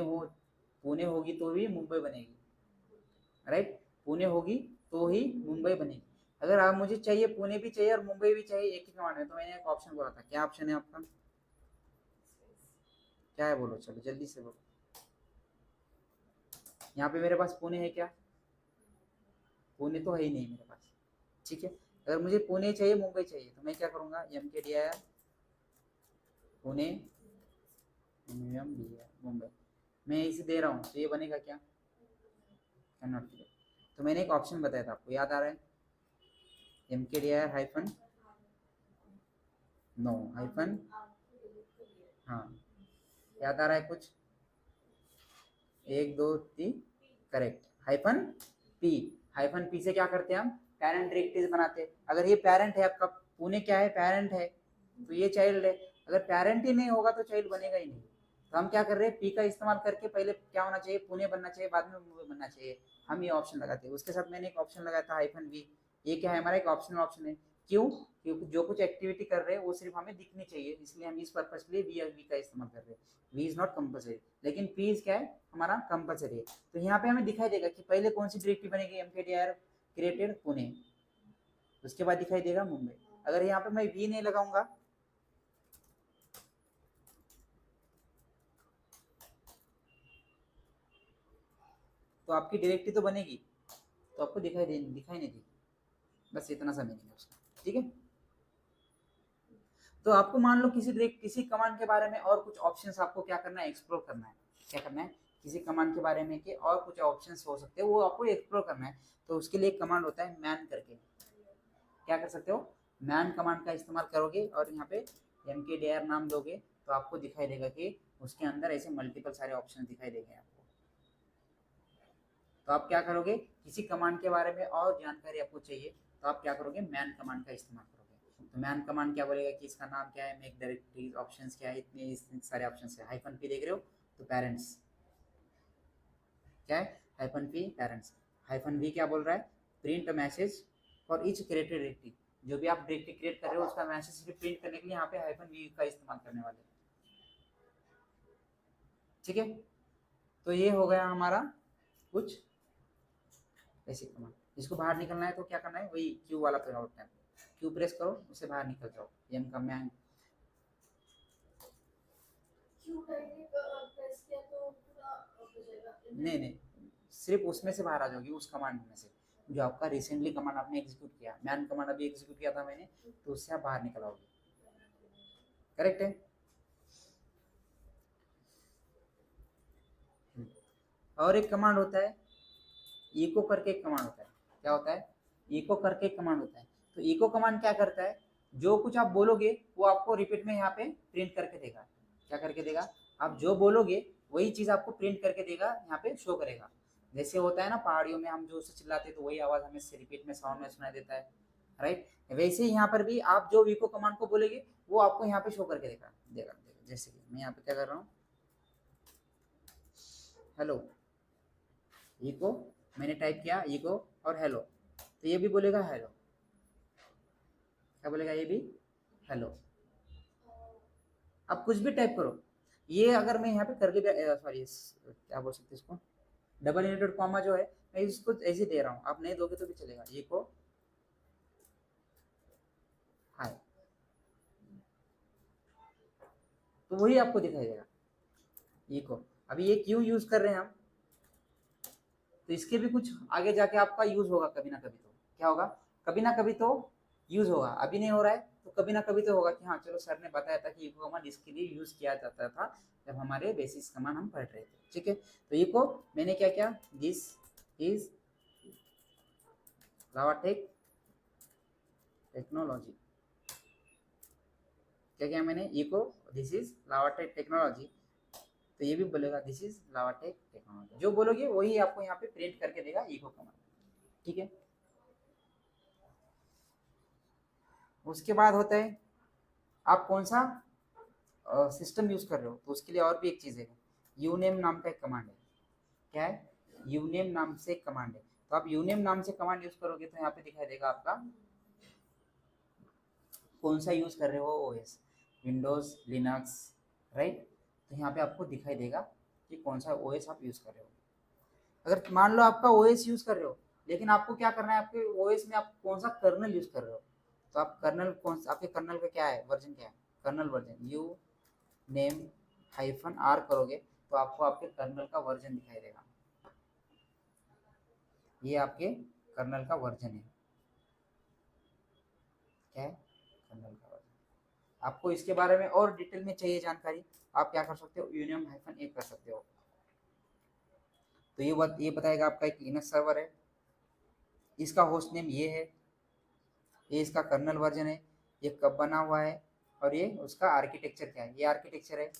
होगी तो ही मुंबई बनेगी, राइट। पुणे होगी तो ही मुंबई बनेगी। अगर आप मुझे चाहिए पुणे भी चाहिए और मुंबई भी चाहिए एक ही कमांड में, तो मैंने एक ऑप्शन बोला था, क्या ऑप्शन है आपका, क्या है बोलो, चलो जल्दी से बोलो। यहाँ पे मेरे पास पुणे है क्या, पुणे तो है ही नहीं मेरे पास, ठीक है। अगर मुझे पुणे चाहिए मुंबई चाहिए तो मैं क्या करूँगा, mkdir पुणे मुंबई, मैं इसे दे रहा हूँ तो ये बनेगा क्या, कैन नॉट। तो मैंने एक ऑप्शन बताया था आपको, याद आ रहा है, mkdir हाइफन नो हाइफन, हाँ याद आ रहा है कुछ, 1 2 3 करेक्ट, हाइफन पी से क्या करते हैं हम, पेरेंट डायरेक्टरीज बनाते हैं। अगर ये पेरेंट है आपका, पुणे क्या है, पेरेंट है, तो ये चाइल्ड है। अगर पेरेंट ही नहीं होगा तो चाइल्ड बनेगा ही नहीं। तो हम क्या कर रहे हैं, पी का इस्तेमाल करके पहले क्या होना चाहिए, पुणे बनना चाहिए, बाद में मुंबई बनना चाहिए, हम ये ऑप्शन लगाते हैं। उसके साथ मैंने एक ऑप्शन लगाया था हाइफन वी, ये क्या है, हमारा एक ऑप्शनल ऑप्शन है, क्यों, क्योंकि जो कुछ एक्टिविटी कर रहे हैं वो सिर्फ हमें दिखनी चाहिए, इसलिए हम इस पर्पज के लिए वी का इस्तेमाल कर रहे हैं। वी इज नॉट कंपल्सरी, लेकिन पी इज क्या है, हमारा कंपल्सरी है। तो यहाँ पे हमें दिखाई देगा कि पहले कौन सी डायरेक्टरी बनेगी, mkdir क्रिएटेड पुणे, उसके बाद दिखाई देगा मुंबई। अगर यहाँ पे मैं वी नहीं लगाऊंगा तो आपकी डायरेक्टरी तो बनेगी, तो आपको दिखाई नहीं देगी, बस इतना सा मीनिंग है उसका, ठीक है। तो आपको मान लो किसी कमांड के बारे में और कुछ ऑप्शंस आपको क्या करना है, एक्सप्लोर करना है, क्या करना है, किसी कमांड के बारे में के और कुछ ऑप्शंस हो सकते हैं, वो आपको एक्सप्लोर करना है। तो उसके लिए एक कमांड होता है मैन करके, क्या कर सकते हो, मैन कमांड का इस्तेमाल करोगे और यहाँ पे mkdir नाम दोगे तो आपको दिखाई देगा कि उसके अंदर ऐसे मल्टीपल सारे ऑप्शन दिखाई देंगे आपको। तो आप क्या करोगे, किसी कमांड के बारे में और जानकारी आपको चाहिए तो आप क्या करोगे, मैन कमांड का इस्तेमाल करोगे। तो मैन कमांड क्या बोलेगा कि इसका नाम क्या है, मेक डायरेक्टरीज, ऑप्शंस क्या है, इतने सारे ऑप्शंस है। हाइफन पी देख रहे हो तो पेरेंट्स क्या है, hyphen P parents. Hyphen V क्या बोल रहा है, print message for each created directory, जो भी आप डायरेक्टरी क्रिएट कर रहे हो उसका मैसेज सिर्फ प्रिंट करने के लिए यहाँ पे हाइफन वी का इस्तेमाल करने वाले, ठीक है। तो ये हो गया हमारा कुछ ऐसे कमांड। इसको बाहर निकलना है तो क्या करना है, वही क्यू वाला होता है, क्यू प्रेस करो उससे बाहर निकल जाओ, एम का मैन क्यों करके प्रेस किया तो पूरा हो जाएगा, नहीं, सिर्फ उसमें से बाहर आ जाओगी, उस कमांड में से जो आपका रिसेंटली कमांड आपने एग्जीक्यूट किया, मैन कमांड अभी एग्जीक्यूट किया था मैंने, तो उससे आप बाहर निकल आओगे, करेक्ट है। और एक कमांड होता है इको करके, एक कमांड होता है, क्या होता है, इको करके एक कमांड होता है। तो इको कमांड क्या करता है, जो कुछ आप बोलोगे वो आपको रिपीट में यहाँ पे प्रिंट करके देगा, क्या करके देगा, आप जो बोलोगे वही चीज आपको प्रिंट करके देगा, यहाँ पे शो करेगा। जैसे होता है ना पहाड़ियों में हम जो चिल्लाते हैं तो वही आवाज हमें रिपीट में साउंड में सुनाई देता है, राइट। वैसे ही यहाँ पर भी आप जो इको कमांड को बोलेगे वो आपको यहाँ पे शो करके देगा। जैसे कि मैं यहाँ पे क्या कर रहा हूँ, हेलो, इको मैंने टाइप किया इको और हेलो, तो ये भी बोलेगा हेलो। क्या बोलेगा? ये भी हेलो। आप कुछ भी टाइप करो। ये अगर मैं यहाँ पे करली सॉरी क्या बोल सकते इसको, डबल इनवर्टेड कॉमा जो है मैं इसको ऐसे दे रहा हूँ, आप नहीं दोगे तो भी चलेगा। इको हाय, तो वही आपको दिखाई देगा इको। अभी ये क्यों यूज कर रहे हैं हम, तो इसके भी कुछ आगे जाके आपका यूज होगा कभी ना कभी। तो क्या होगा, कभी ना कभी तो यूज होगा। अभी नहीं हो रहा है तो कभी ना कभी तो होगा कि हाँ चलो सर ने बताया था कि इको कमांड इसके लिए यूज किया जाता था जब हमारे बेसिस कमांड हम पढ़ रहे थे। ठीक है, तो इको मैंने क्या किया, दिस इज लावाटेक टेक्नोलॉजी। क्या किया मैंने, इको दिस इज लावाटेक टेक्नोलॉजी, तो ये भी बोलेगा दिस इज लावाटेक टेक्नोलॉजी। जो बोलोगे वही आपको यहाँ पे प्रिंट करके देगा इको कमांड। ठीक है, उसके बाद होता है आप कौन सा सिस्टम यूज कर रहे हो, तो उसके लिए और भी एक चीज है, यूनेम नाम का एक कमांड है। क्या है, यूनेम नाम से एक कमांड है। तो आप यूनेम नाम से कमांड यूज करोगे तो यहाँ पे दिखाई देगा आपका कौन सा यूज कर रहे हो ओएस, विंडोज, लिनक्स, राइट। तो यहाँ पे आपको दिखाई देगा कि कौन सा ओएस आप यूज कर रहे हो। अगर मान लो आपका ओएस यूज कर रहे हो, लेकिन आपको क्या करना है, आपके ओएस में आप कौन सा कर्नल यूज कर रहे हो, तो आप कर्नल कौन, आपके कर्नल का क्या है, वर्जन क्या है, kernel version uname hyphen R करोगे तो आपको आपके कर्नल का वर्जन दिखाई देगा। ये आपके कर्नल का वर्जन है। क्या है, कर्नल का वर्जन। आपको इसके बारे में और डिटेल में चाहिए जानकारी, आप क्या कर सकते हो, यूनियन हाइफन ए कर सकते हो। तो ये बताएगा आपका एक लिनक्स सर्वर है, इसका होस्ट नेम ये है, ये इसका कर्नल वर्जन है, ये कब बना हुआ है, और ये उसका आर्किटेक्चर क्या है। ये आर्किटेक्चर है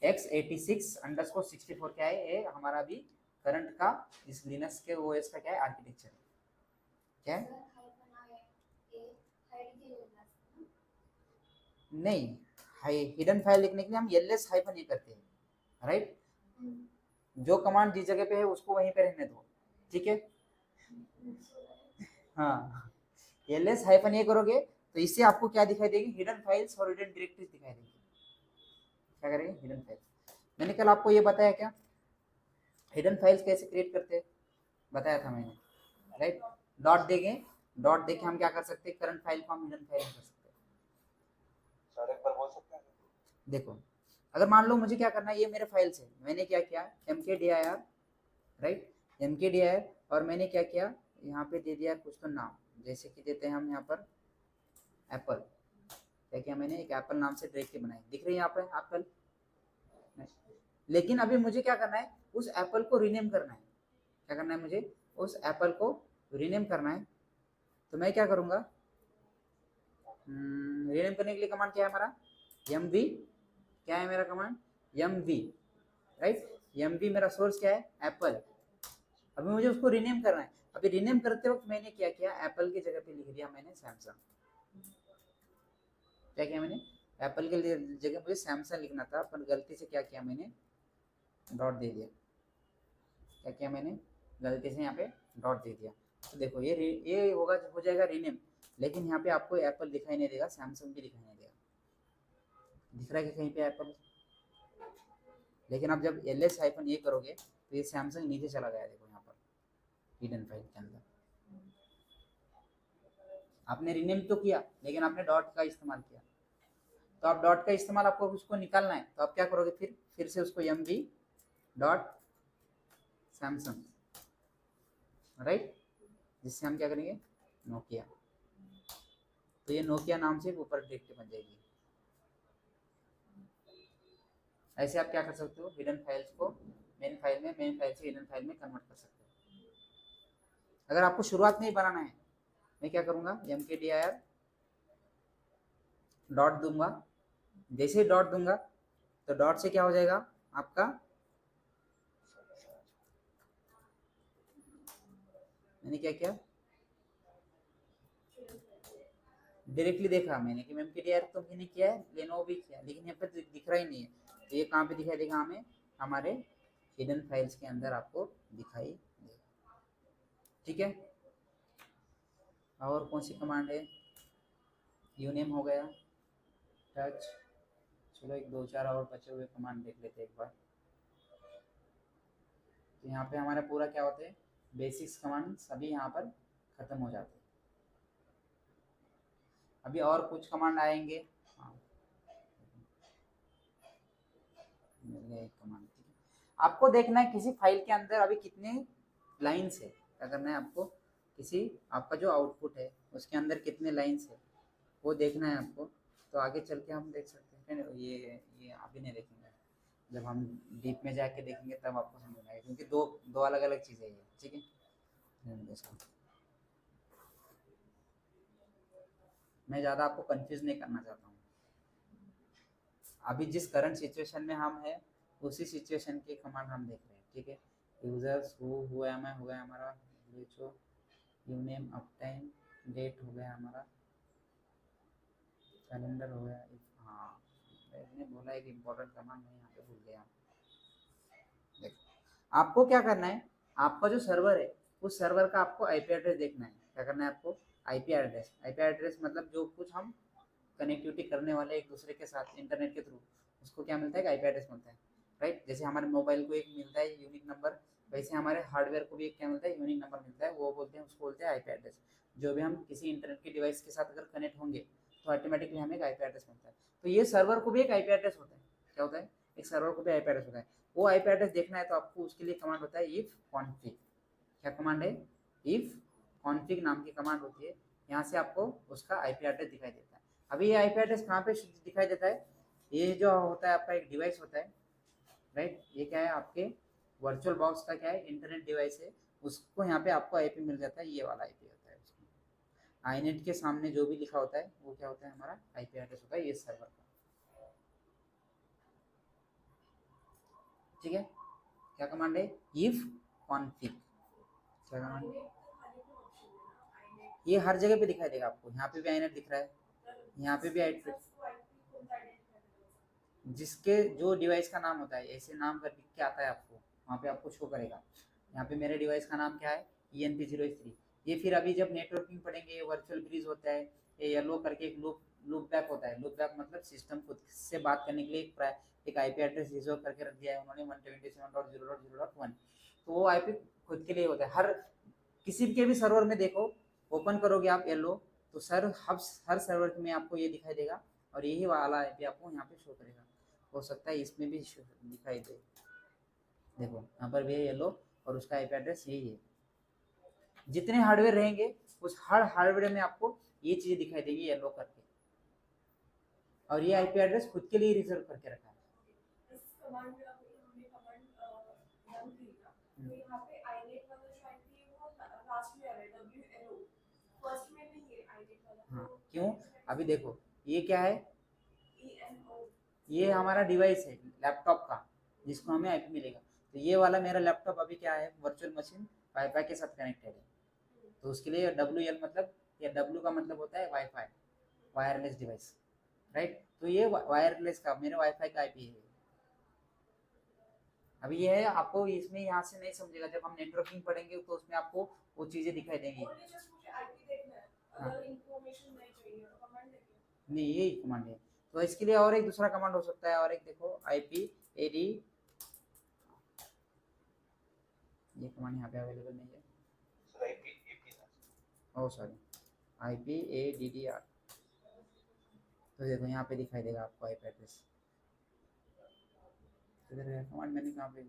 x86_64 क्या है, ये हमारा भी करंट का इस लिनक्स के ओएस का क्या है, आर्किटेक्चर है। क्या है, नहीं, हिडन फाइल लिखने के लिए हम ls हाइफन ये करते हैं, राइट। जो कमांड जिस जगह पे है उसको वहीं पे रहने दो, ठीक है। हाँ, ls हाइफन ये करोगे तो इससे आपको क्या दिखाई देगी, हिडन फाइल्स और हिडन डायरेक्टरीज दिखाई देगी। क्या करेंगे, हिडन फाइल्स। मैंने कल आपको ये बताया क्या, हिडन फाइल्स कैसे क्रिएट करते हैं, बताया था मैंने, राइट। डॉट देंगे, डॉट देके हम क्या कर सकते हैं, करंट फाइल को हम हिडन फाइल कर सकते हैं। सर एक बार बोल सकते हैं? देखो, अगर मान लो मुझे क्या करना है, ये मेरे फाइल्स है, मैंने क्या किया mkdir, राइट, mkdir, और मैंने क्या किया, यहाँ पे दे दिया कुछ तो नाम, जैसे कि देते हैं हम यहाँ पर एप्पल। क्या किया मैंने, एक एप्पल नाम से डायरेक्टरी बनाई, दिख रही है यहाँ पे एप्पल। लेकिन अभी मुझे क्या करना है, उस एप्पल को रीनेम करना है। क्या करना है मुझे, उस एप्पल को रीनेम करना है। तो मैं क्या करूँगा, रीनेम करने के लिए कमांड क्या है हमारा, mv, क्या है मेरा कमांड, mv, राइट। mv मेरा सोर्स क्या है, एप्पल। अभी मुझे उसको रीनेम करना है। अभी रीनेम करते वक्त मैंने क्या किया, एप्पल की जगह पे लिख दिया मैंने सैमसंग। क्या किया मैंने, एप्पल के जगह मुझे सैमसंग लिखना था, पर गलती से क्या किया मैंने, डॉट दे दिया। क्या किया मैंने, गलती से यहाँ पे डॉट दे दिया। तो देखो ये होगा, हो जाएगा रीनेम, लेकिन यहाँ पे आपको एप्पल दिखाई नहीं देगा, सैमसंग भी दिखाई नहीं देगा। दिख रहा है कि कहीं पे एप्पल, लेकिन आप जब ls हाइफन ये करोगे तो ये सैमसंग नीचे चला गया, देखो यहाँ पर हिडन फाइल के अंदर। आपने रीनेम तो किया, लेकिन आपने डॉट का इस्तेमाल किया। तो आप डॉट का इस्तेमाल, आपको उसको निकालना है, तो आप क्या करोगे, फिर से उसको mv डॉट सैमसंग, राइट, जिससे हम क्या करेंगे, नोकिया। तो ये नोकिया नाम से ऊपर डायरेक्टरी बन जाएगी। ऐसे आप क्या कर सकते हो, हिडन फाइल्स को मेन फाइल में, मेन फाइल से हिडन फाइल में कन्वर्ट कर सकते हो। अगर आपको शुरुआत में ही बनाना है, मैं क्या करूँगा, mkdir डॉट दूंगा। जैसे ही डॉट दूंगा तो डॉट से क्या हो जाएगा आपका, मैंने क्या किया, डायरेक्टली देखा मैंने कि mkdir तो मैंने किया है, लेनोवो भी किया, लेकिन यहाँ पे दिख रहा ही नहीं है। तो ये कहाँ पे दिखाई देगा हमें, हमारे हिडन फाइल्स के अंदर आपको दिखाई देगा। ठीक है, और कौन सी कमांड है? यूनेम हो गया, टच। चलो एक दो चार और बचे हुए कमांड देख लेते हैं एक बार। तो यहाँ पे हमारा पूरा क्या होते हैं, बेसिक्स कमांड सभी यहाँ पर खत्म हो जाते हैं। अभी और कुछ कमांड आएंगे। हाँ, मिल गया एक कमांड। आपको देखना है किसी फाइल के अंदर अभी कितने लाइन्स है। क्या करना है आपको, किसी आपका जो आउटपुट है उसके अंदर कितने लाइन्स है वो देखना है आपको। तो आगे चल के हम देख सकते हैं। ये अभी नहीं देखेंगे, जब हम डीप में जाके देखेंगे तब आपको समझ में आएगा, क्योंकि दो दो अलग अलग चीज़ें हैं। ठीक है, मैं ज़्यादा आपको कंफ्यूज नहीं करना चाहता हूँ। अभी जिस करंट सिचुएशन में हम हैं उसी सिचुएशन के कमांड हम देख रहे हैं। ठीक है, यूजर्स हुआ हमारा यूनेम, अप टाइम, डेट हो गया हमारा, कैलेंडर हो गया। हाँ, मैंने बोला एक इम्पोर्टेंट कमांड मैं यहाँ पे भूल गया। देखो आपको क्या करना है, आपका जो सर्वर है उस सर्वर का आपको आईपी एड्रेस देखना है। क्या करना है आपको, आईपी एड्रेस मतलब जो कुछ हम कनेक्टिविटी करने वाले एक दूसरे के साथ इंटरनेट के थ्रू, उसको क्या मिलता है, आईपी एड्रेस मिलता है। राइट, जैसे हमारे मोबाइल को एक मिलता है यूनिक नंबर, वैसे हमारे हार्डवेयर को भी एक क्या मिलता है, यूनिक नंबर मिलता है। वो बोलते हैं, उसको बोलते हैं आईपी एड्रेस। जो भी हम किसी इंटरनेट के डिवाइस के साथ अगर कनेक्ट होंगे तो ऑटोमेटिकली हमें एक आईपी एड्रेस मिलता है। तो ये सर्वर को भी एक आईपी एड्रेस होता है। क्या होता है, एक सर्वर को भी आईपी एड्रेस होता है। वो आईपी एड्रेस देखना है तो आपको उसके लिए कमांड होता है इफ कॉन्फिग। क्या कमांड है, इफ कॉन्फिग नाम की कमांड होती है। यहाँ से आपको उसका आईपी एड्रेस दिखाई देता है। अभी ये आईपी एड्रेस कहाँ पे दिखाई देता है, ये जो होता है आपका एक डिवाइस होता है। राइट, ये क्या है, आपके वर्चुअल बॉक्स का क्या है, इंटरनेट डिवाइस है। उसको यहाँ पे आपको आईपी मिल जाता है, ये वाला आईपी होता है उसमें। आईनेट के सामने जो भी लिखा होता है वो क्या होता है, हमारा आईपी एड्रेस होता है, ये सर्वर का। ठीक है, क्या कमांड है, इफ कॉन्फिग। क्या कमांड, ये हर जगह पे दिखाई देगा आपको। यहाँ पे भी आईनेट दिख रहा है, यहाँ पे भी आईनेट, जिसके जो डिवाइस का नाम होता है ऐसे नाम कर लिख के आता है आपको, वहाँ पे आपको शो करेगा। यहाँ पे मेरे डिवाइस का नाम क्या है, ENP0H3। ये फिर अभी जब नेटवर्किंग पढ़ेंगे, वर्चुअल ब्रिज होता है, ये येलो करके एक लूप बैक होता है। लूप बैक मतलब सिस्टम खुद से बात करने के लिए एक आईपी एड्रेस रिजर्व करके रख दिया है उन्होंने, 127.0.0.1। तो वो आईपी खुद के लिए होता है। हर किसी के भी सर्वर में देखो, ओपन करोगे आप येलो, तो हर सर्वर में आपको ये दिखाई देगा, और यही वाला आईपी आपको यहाँ पे शो करेगा। हो सकता है इसमें भी दिखाई दे, देखो यहाँ पर भी है येलो, और उसका आईपी एड्रेस यही है। जितने हार्डवेयर रहेंगे उस हर हार्डवेयर में आपको ये चीजें दिखाई देगी येलो करके, और ये आईपी एड्रेस खुद के लिए रिजर्व करके रखा है। इस कमांड में हमने कमांड रन की ना, तो यहाँ पे inet वाला जो आईपी है वो लास्ट में आ रहा है, WLO फर्स्ट में नहीं है inet वाला। हाँ, क्यों, अभी देखो ये क्या है, ENO, ये हमारा डिवाइस है लैपटॉप का, जिसको हमें आईपी मिलेगा। तो ये वाला मेरा लैपटॉप अभी क्या है, वर्चुअल मशीन वाईफाई के साथ कनेक्टेड है। तो उसके लिए WL मतलब, या W का मतलब होता है वाईफाई, वायरलेस डिवाइस। राइट, तो ये वायरलेस का मेरे वाईफाई का आईपी है। अभी ये है, आपको इसमें यहाँ से नहीं समझेगा, जब हम नेटवर्किंग पढ़ेंगे तो उसमें आपको वो चीजें दिखाई देंगी। नहीं, यही कमांड है। तो इसके लिए और एक दूसरा कमांड हो सकता है, और एक देखो IPAD, ये कमांड यहाँ पे अवेलेबल नहीं है। Oh sorry, IPADDR। तो देखो यहाँ पे दिखाई देगा आपको आईपी एड्रेस। कमांड मैंने कहाँ पे,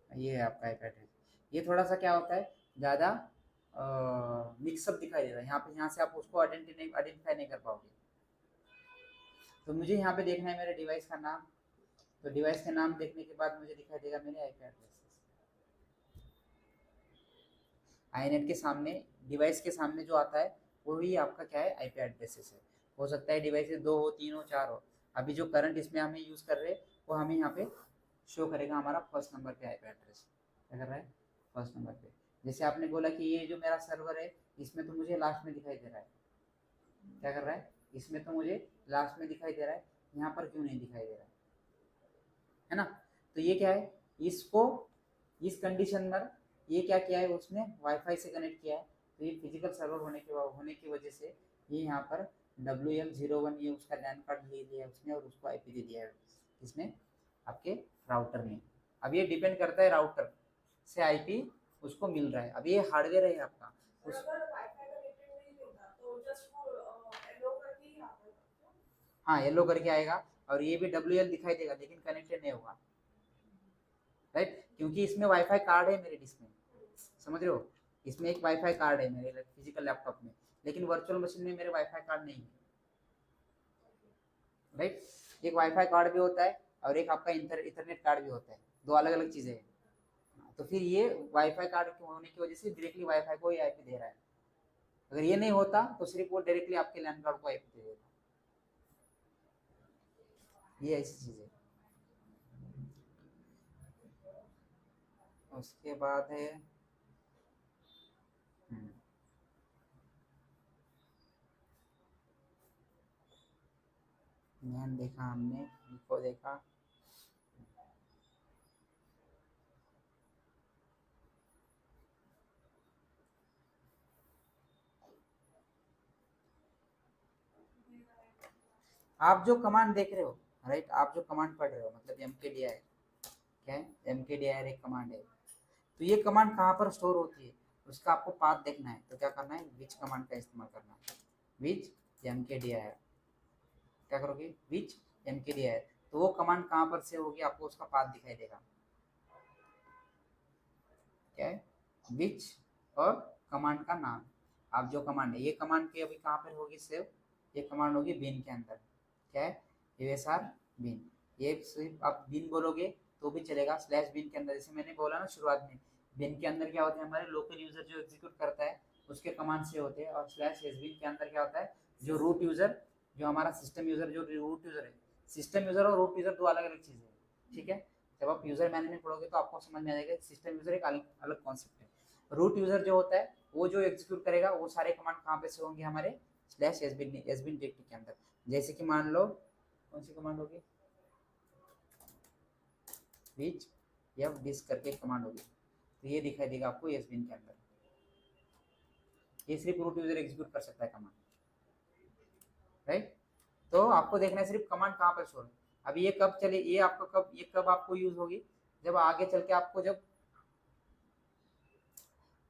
ये है आपका आईपी एड्रेस। ये थोड़ा सा क्या होता है, ज़्यादा मिक्सअप दिखाई देता है यहाँ से आप उसको आइडेंटिफाई नहीं कर पाओगे। तो मुझे यहाँ पे देखना है मेरे डिवाइस का नाम, तो डिवाइस का नाम देखने के बाद मुझे दिखाई देगा मेरे आईपी एड्रेस। आईनेट के सामने, डिवाइस के सामने जो आता है वही आपका क्या है, आईपी एड्रेसेस है। हो सकता है डिवाइसेस 2 हो, 3 हो, 4 हो। अभी जो करंट इसमें हमें यूज़ कर रहे हैं वो हमें यहाँ पे शो करेगा हमारा फर्स्ट नंबर पे आईपी एड्रेस। क्या कर रहा है, फर्स्ट नंबर पे। जैसे आपने बोला कि ये जो मेरा सर्वर है इसमें तो मुझे लास्ट में दिखाई दे रहा है। क्या कर रहा है, इसमें तो मुझे लास्ट में दिखाई दे रहा है, यहाँ पर क्यों नहीं दिखाई दे रहा है ना। तो ये क्या है, इसको इस कंडीशन में ये क्या किया है उसने वाईफाई से कनेक्ट किया है, तो ये फिजिकल सर्वर होने की वजह से ये यहाँ पर WL01 ये उसका लैन कार्ड ले लिया है उसने और उसको आईपी दे दिया है इसमें आपके राउटर में। अब ये डिपेंड करता है राउटर से आईपी उसको मिल रहा है। अब ये हार्डवेयर है आपका और अगर वाईफाई कनेक्टेड नहीं होता तो जस्ट वो एलो करके ही आता है। हाँ येलो करके आएगा और ये भी WL दिखाई देगा लेकिन कनेक्टेड नहीं होगा, राइट, क्योंकि इसमें वाईफाई कार्ड है मेरे डिश में, समझ रहे हो, इसमें एक वाईफाई कार्ड है मेरे फिजिकल लैपटॉप में, लेकिन वर्चुअल मशीन में मेरे वाईफाई कार्ड नहीं है, राइट। एक वाईफाई कार्ड भी होता है और एक आपका इथरनेट कार्ड भी होता है, दो अलग अलग चीजें हैं। तो फिर ये वाईफाई कार्ड होने की वजह से डायरेक्टली वाईफाई को ही आईपी दे रहा है। अगर ये नहीं होता तो सिर्फ वो डायरेक्टली आपके लैन कार्ड को आईपी दे देगा। ये ऐसी चीज है। उसके बाद है मैन देखा हमने, इको देखा, आप जो कमांड देख रहे हो, राइट, आप जो कमांड पढ़ रहे हो मतलब mkdir, क्या है mkdir एक कमांड है। तो ये कमांड कहाँ पर स्टोर होती है उसका आपको पाथ देखना है, तो क्या करना है विच कमांड का इस्तेमाल करना है, विच mkdir, क्या करोगे विच mkdir, तो वो कमांड कहाँ पर से होगी आपको उसका पाथ दिखाई देगा, क्या है विच और कमांड का नाम, आप जो कमांड है ये कमांड की अभी कहाँ पर होगी सेव, ये कमांड होगी बिन के अंदर, क्या है usr बिन, ये सिर्फ आप बिन बोलोगे तो भी चलेगा, स्लैश बिन के अंदर, जैसे मैंने बोला ना शुरुआत में, बिन के अंदर क्या होता है हमारे लोकल यूजर जो एग्जीक्यूट करता है उसके कमांड से होते हैं, और स्लैश एस बिन के अंदर क्या होता है जो रूट यूजर, जो हमारा सिस्टम यूजर, जो रूट यूजर है, सिस्टम यूजर और रूट यूजर दो अलग अलग चीजें हैं, ठीक है। जब आप यूजर मैनेजमेंट पढ़ोगे तो आपको समझ में आ जाएगा सिस्टम यूजर एक अलग अलग कॉन्सेप्ट है। रूट यूजर जो होता है वो जो एग्जीक्यूट करेगा वो सारे कमांड कहाँ पे से होंगे हमारे स्लैश एस बिन डायरेक्टरी के अंदर। जैसे कि मान लो कौन सी कमांड होगी विच एफ डिस्क करके कमांड होगी, तो ये दिखाई देगा आपको एस बिन के अंदर, ये सिर्फ रूट यूजर एग्जीक्यूट कर सकता है कमांड, राइट। तो आपको देखना है सिर्फ कमांड कहाँ पर शो है। अब ये कब चले, ये आपको कब, ये कब आपको यूज होगी जब आगे चल के आपको जब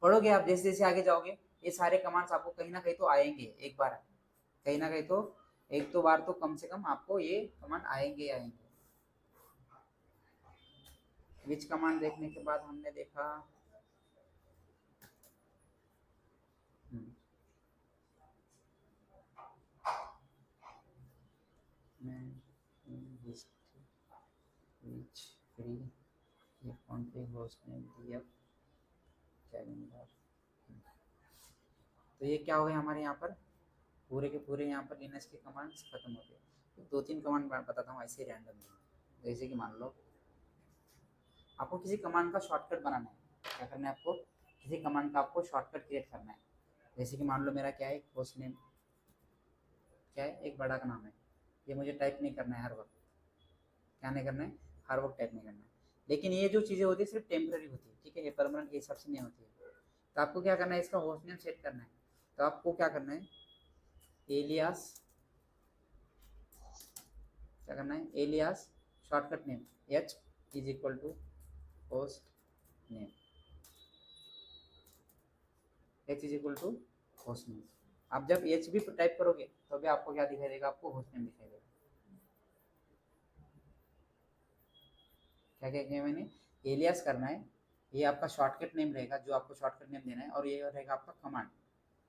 पढ़ोगे आप, जैसे जैसे आगे जाओगे ये सारे कमांड्स आपको कहीं ना कहीं तो आएंगे, एक बार कहीं ना कहीं तो एक दो बार तो कम से कम आपको ये कमांड आएंगे आएंगे। विच कमांड देखने के बाद हमने देखा तो ये क्या हो गया हमारे यहाँ पर पूरे के पूरे यहाँ पर लिनक्स के कमांड्स खत्म हो गए। तो दो तीन कमांड बताता हूँ ऐसे रैंडम, जैसे कि मान लो आपको किसी कमांड का शॉर्टकट बनाना है, क्या करना है आपको किसी कमांड का आपको शॉर्टकट क्रिएट करना है। जैसे कि मान लो मेरा क्या है होस्ट नेम, क्या है एक बड़ा का नाम है, ये मुझे टाइप नहीं करना है हर वक्त, क्या नहीं करना है हर वक्त टाइप नहीं करना है, लेकिन ये जो चीज़ें होती है सिर्फ टेम्पररी होती है, ठीक है, ये परमानेंट के हिसाब से नहीं होती है। तो आपको क्या करना है इसका होस्ट नेम सेट करना है, तो आपको क्या करना है एलियास, क्या करना है alias shortcut name h is equal to host name, h is equal to host name. आप जब h भी टाइप करोगे तो भी आपको क्या दिखाई देगा, आपको होस्ट नेम दिखाई देगा। क्या क्या किया मैंने, एलियास करना है, ये आपका शॉर्टकट नेम रहेगा जो आपको शॉर्टकट नेम देना है, और ये रहेगा आपका कमांड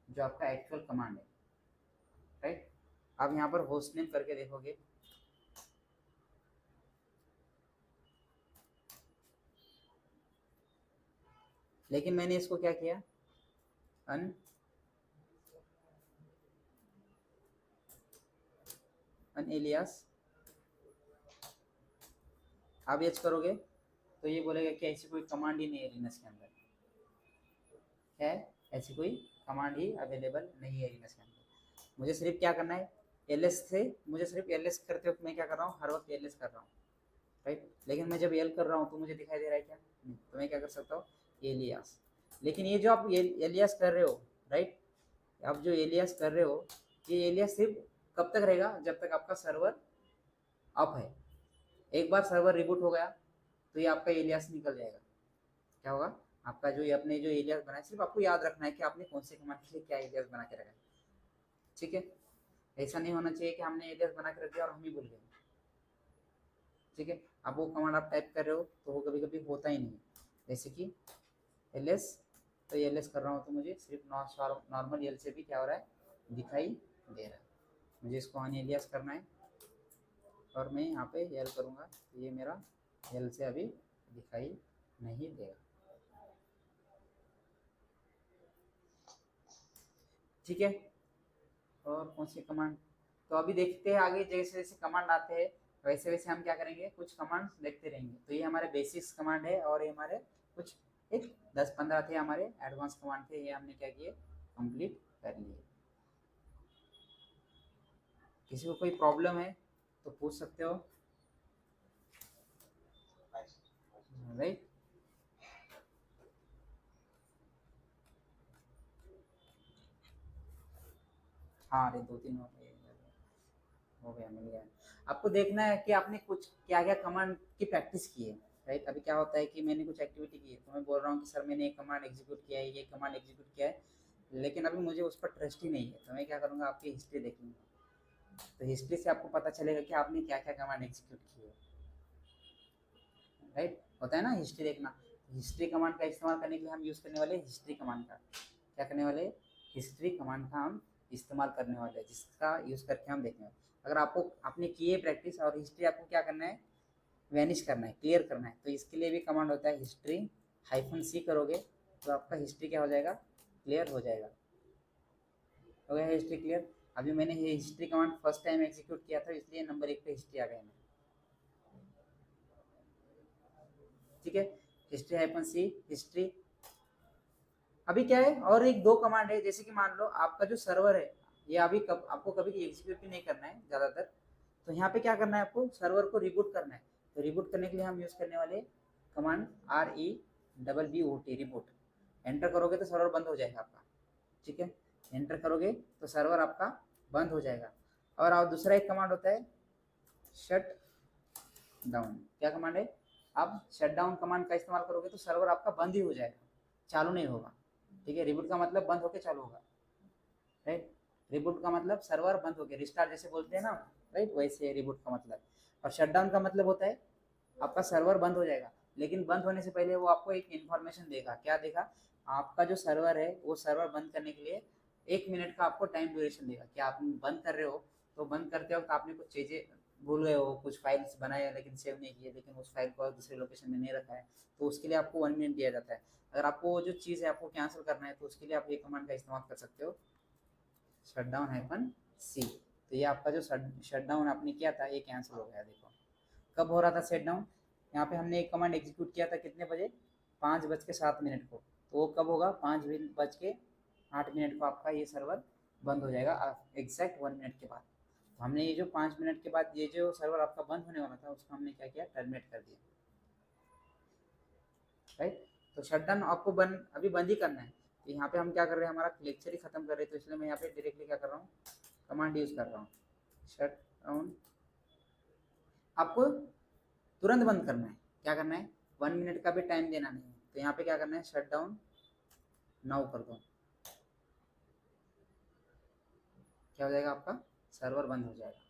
जो आपका एक्चुअल कमांड है, राइट। अब यहाँ पर होस्ट नेम करके देखोगे लेकिन मैंने इसको क्या किया अन एलियास, आप एच करोगे तो ये बोलेगा कि ऐसी कोई कमांड ही नहीं है लिनक्स के अंदर, है ऐसी कोई कमांड ही अवेलेबल नहीं है लिनक्स के अंदर। मुझे सिर्फ क्या करना है एलएस से, मुझे सिर्फ एलएस करते वक्त मैं क्या कर रहा हूँ हर वक्त एलएस कर रहा हूँ, राइट। लेकिन मैं जब एल कर रहा हूँ तो मुझे दिखाई दे रहा है क्या? नहीं। तो मैं क्या कर सकता हूँ? एलियास। लेकिन ये जो आप एलियास कर रहे हो, राइट, आप जो एलियास कर रहे हो, ये एलियास सिर्फ कब तक रहेगा? जब तक आपका सर्वर अप है। एक बार सर्वर रिबूट हो गया तो ये आपका एलियास निकल जाएगा। क्या होगा? आपका जो ये अपने जो एलियास बनाया, सिर्फ आपको याद रखना है कि आपने कौन से कमांड के लिए क्या एलियास बना के रखा है। ठीक है? ऐसा नहीं होना चाहिए कि हमने एलियास बना के रख दिया और हम ही भूल गए। ठीक है? अब वो कमांड आप टाइप कर रहे हो तो वो कभी कभी होता ही नहीं, जैसे कि एलएस। तो एलएस कर रहा हूँ तो मुझे सिर्फ नॉर्मल एल से भी क्या हो रहा है? दिखाई दे रहा है। मुझे इसको अन एलियास करना है और मैं यहाँ पे एल करूँगा तो ये मेरा एल से अभी दिखाई नहीं देगा। ठीक है? और कौन सी कमांड? तो अभी देखते हैं आगे, जैसे जैसे कमांड आते हैं वैसे वैसे हम क्या करेंगे, कुछ कमांड देखते रहेंगे। तो ये हमारे बेसिक्स कमांड है और ये हमारे कुछ एक 10-15 थे हमारे एडवांस कमांड थे, ये हमने क्या किए? कंप्लीट कर लिए। किसी को कोई प्रॉब्लम है तो पूछ सकते हो, Nice. राइट। हाँ, अरे 2-3 हो गया, मिल गया। आपको देखना है कि आपने कुछ क्या क्या कमांड की प्रैक्टिस की है, राइट। अभी क्या होता है कि मैंने कुछ एक्टिविटी की है तो मैं बोल रहा हूँ कि सर मैंने एक कमांड एग्जीक्यूट किया है, ये कमांड एग्जीक्यूट किया है, लेकिन अभी मुझे उस पर ट्रस्ट ही नहीं है। तो मैं क्या करूँगा, आपकी हिस्ट्री देखूँगा। तो हिस्ट्री से आपको पता चलेगा कि आपने क्या क्या कमांड एग्जीक्यूट की है, राइट। होता है ना हिस्ट्री देखना। हिस्ट्री कमांड का इस्तेमाल करने के लिए हम यूज़ करने वाले हिस्ट्री कमांड का क्या करने वाले? हिस्ट्री कमांड का हम इस्तेमाल करने वाले हैं, जिसका यूज़ करके हम देखेंगे। अगर आपको आपने की है प्रैक्टिस और हिस्ट्री आपको क्या करना है? वैनिश करना है, क्लियर करना है। तो इसके लिए भी कमांड होता है हिस्ट्री -c करोगे तो आपका हिस्ट्री क्या हो जाएगा? क्लियर हो जाएगा। हो गया हिस्ट्री क्लियर। अभी मैंने ये history command first time execute किया था इसलिए नंबर 1 पे हिस्ट्री आ गया है। ठीक है? History -c history. अभी क्या है, और एक 2 कमांड है, जैसे कि मान लो आपका जो सर्वर है ये अभी कब आपको कभी एग्जीक्यूट भी नहीं करना है ज़्यादातर। तो यहाँ पे क्या करना है, आपको सर्वर को रिबूट करना है। तो रिबूट करने के लिए हम यूज़ करने वाले कमांड REBBOT रिबूट। एंटर करोगे तो सर्वर बंद हो जाएगा आपका। ठीक है? एंटर करोगे तो सर्वर आपका बंद हो जाएगा। और दूसरा एक कमांड होता है शट डाउन। क्या कमांड है? आप शट डाउन कमांड का इस्तेमाल करोगे तो सर्वर आपका बंद ही हो जाएगा, चालू नहीं होगा। ठीक है? रिबूट का मतलब बंद होके चालू होगा, राइट। रिबूट का मतलब सर्वर बंद हो गया, रिस्टार्ट जैसे बोलते हैं ना, राइट, वैसे रिबूट का मतलब। और शटडाउन का मतलब होता है आपका सर्वर बंद हो जाएगा, लेकिन बंद होने से पहले वो आपको एक इन्फॉर्मेशन देगा। क्या देगा? आपका जो सर्वर है वो सर्वर बंद करने के लिए 1 मिनट का आपको टाइम ड्यूरेशन देगा कि आप बंद कर रहे हो तो बंद करते वक्त आपने कुछ चीज़ें भूल गए हो, कुछ फाइल्स बनाए हैं लेकिन सेव नहीं किए, लेकिन उस फाइल को दूसरे लोकेशन में नहीं रखा है, तो उसके लिए आपको 1 मिनट दिया जाता है। अगर आपको वो जो चीज़ है आपको कैंसिल करना है तो उसके लिए आप ये कमांड का इस्तेमाल कर सकते हो, shutdown-c। तो ये आपका जो शटडाउन आपने किया था ये कैंसिल हो गया। देखो कब हो रहा था शटडाउन? यहाँ पे हमने एक कमांड एग्जीक्यूट किया था कितने बजे? 5:07 को। तो वो कब होगा? 5:08 को आपका ये सर्वर बंद हो जाएगा एग्जैक्ट 1 मिनट के बाद। तो हमने ये जो 5 मिनट के बाद ये जो सर्वर आपका बंद होने वाला था उसको हमने क्या किया? टर्मिनेट कर दिया, राइट। तो शटडाउन आपको अभी बंद ही करना है। तो यहाँ पे हम क्या कर रहे हैं, हमारा लेक्चर ही खत्म कर रहे हैं, तो इसलिए मैं यहाँ पे डायरेक्टली क्या कर रहा हूँ, कमांड यूज कर रहा हूँ शट डाउन। आपको तुरंत बंद करना है। क्या करना है? 1 मिनट का भी टाइम देना नहीं है। तो यहाँ पे क्या करना है? शट डाउन नाउ कर दो। क्या हो जाएगा? आपका सर्वर बंद हो जाएगा।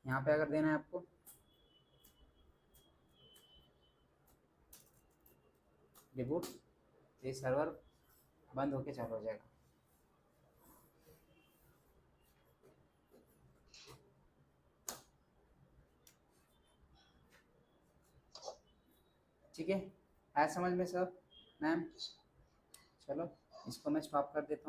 यहाँ पे अगर देना है आपको रिबूट, ये सर्वर बंद होके चालू हो जाएगा। ठीक है? आया समझ में सर? मैम चलो इसको मैं स्टॉप कर देता हूँ।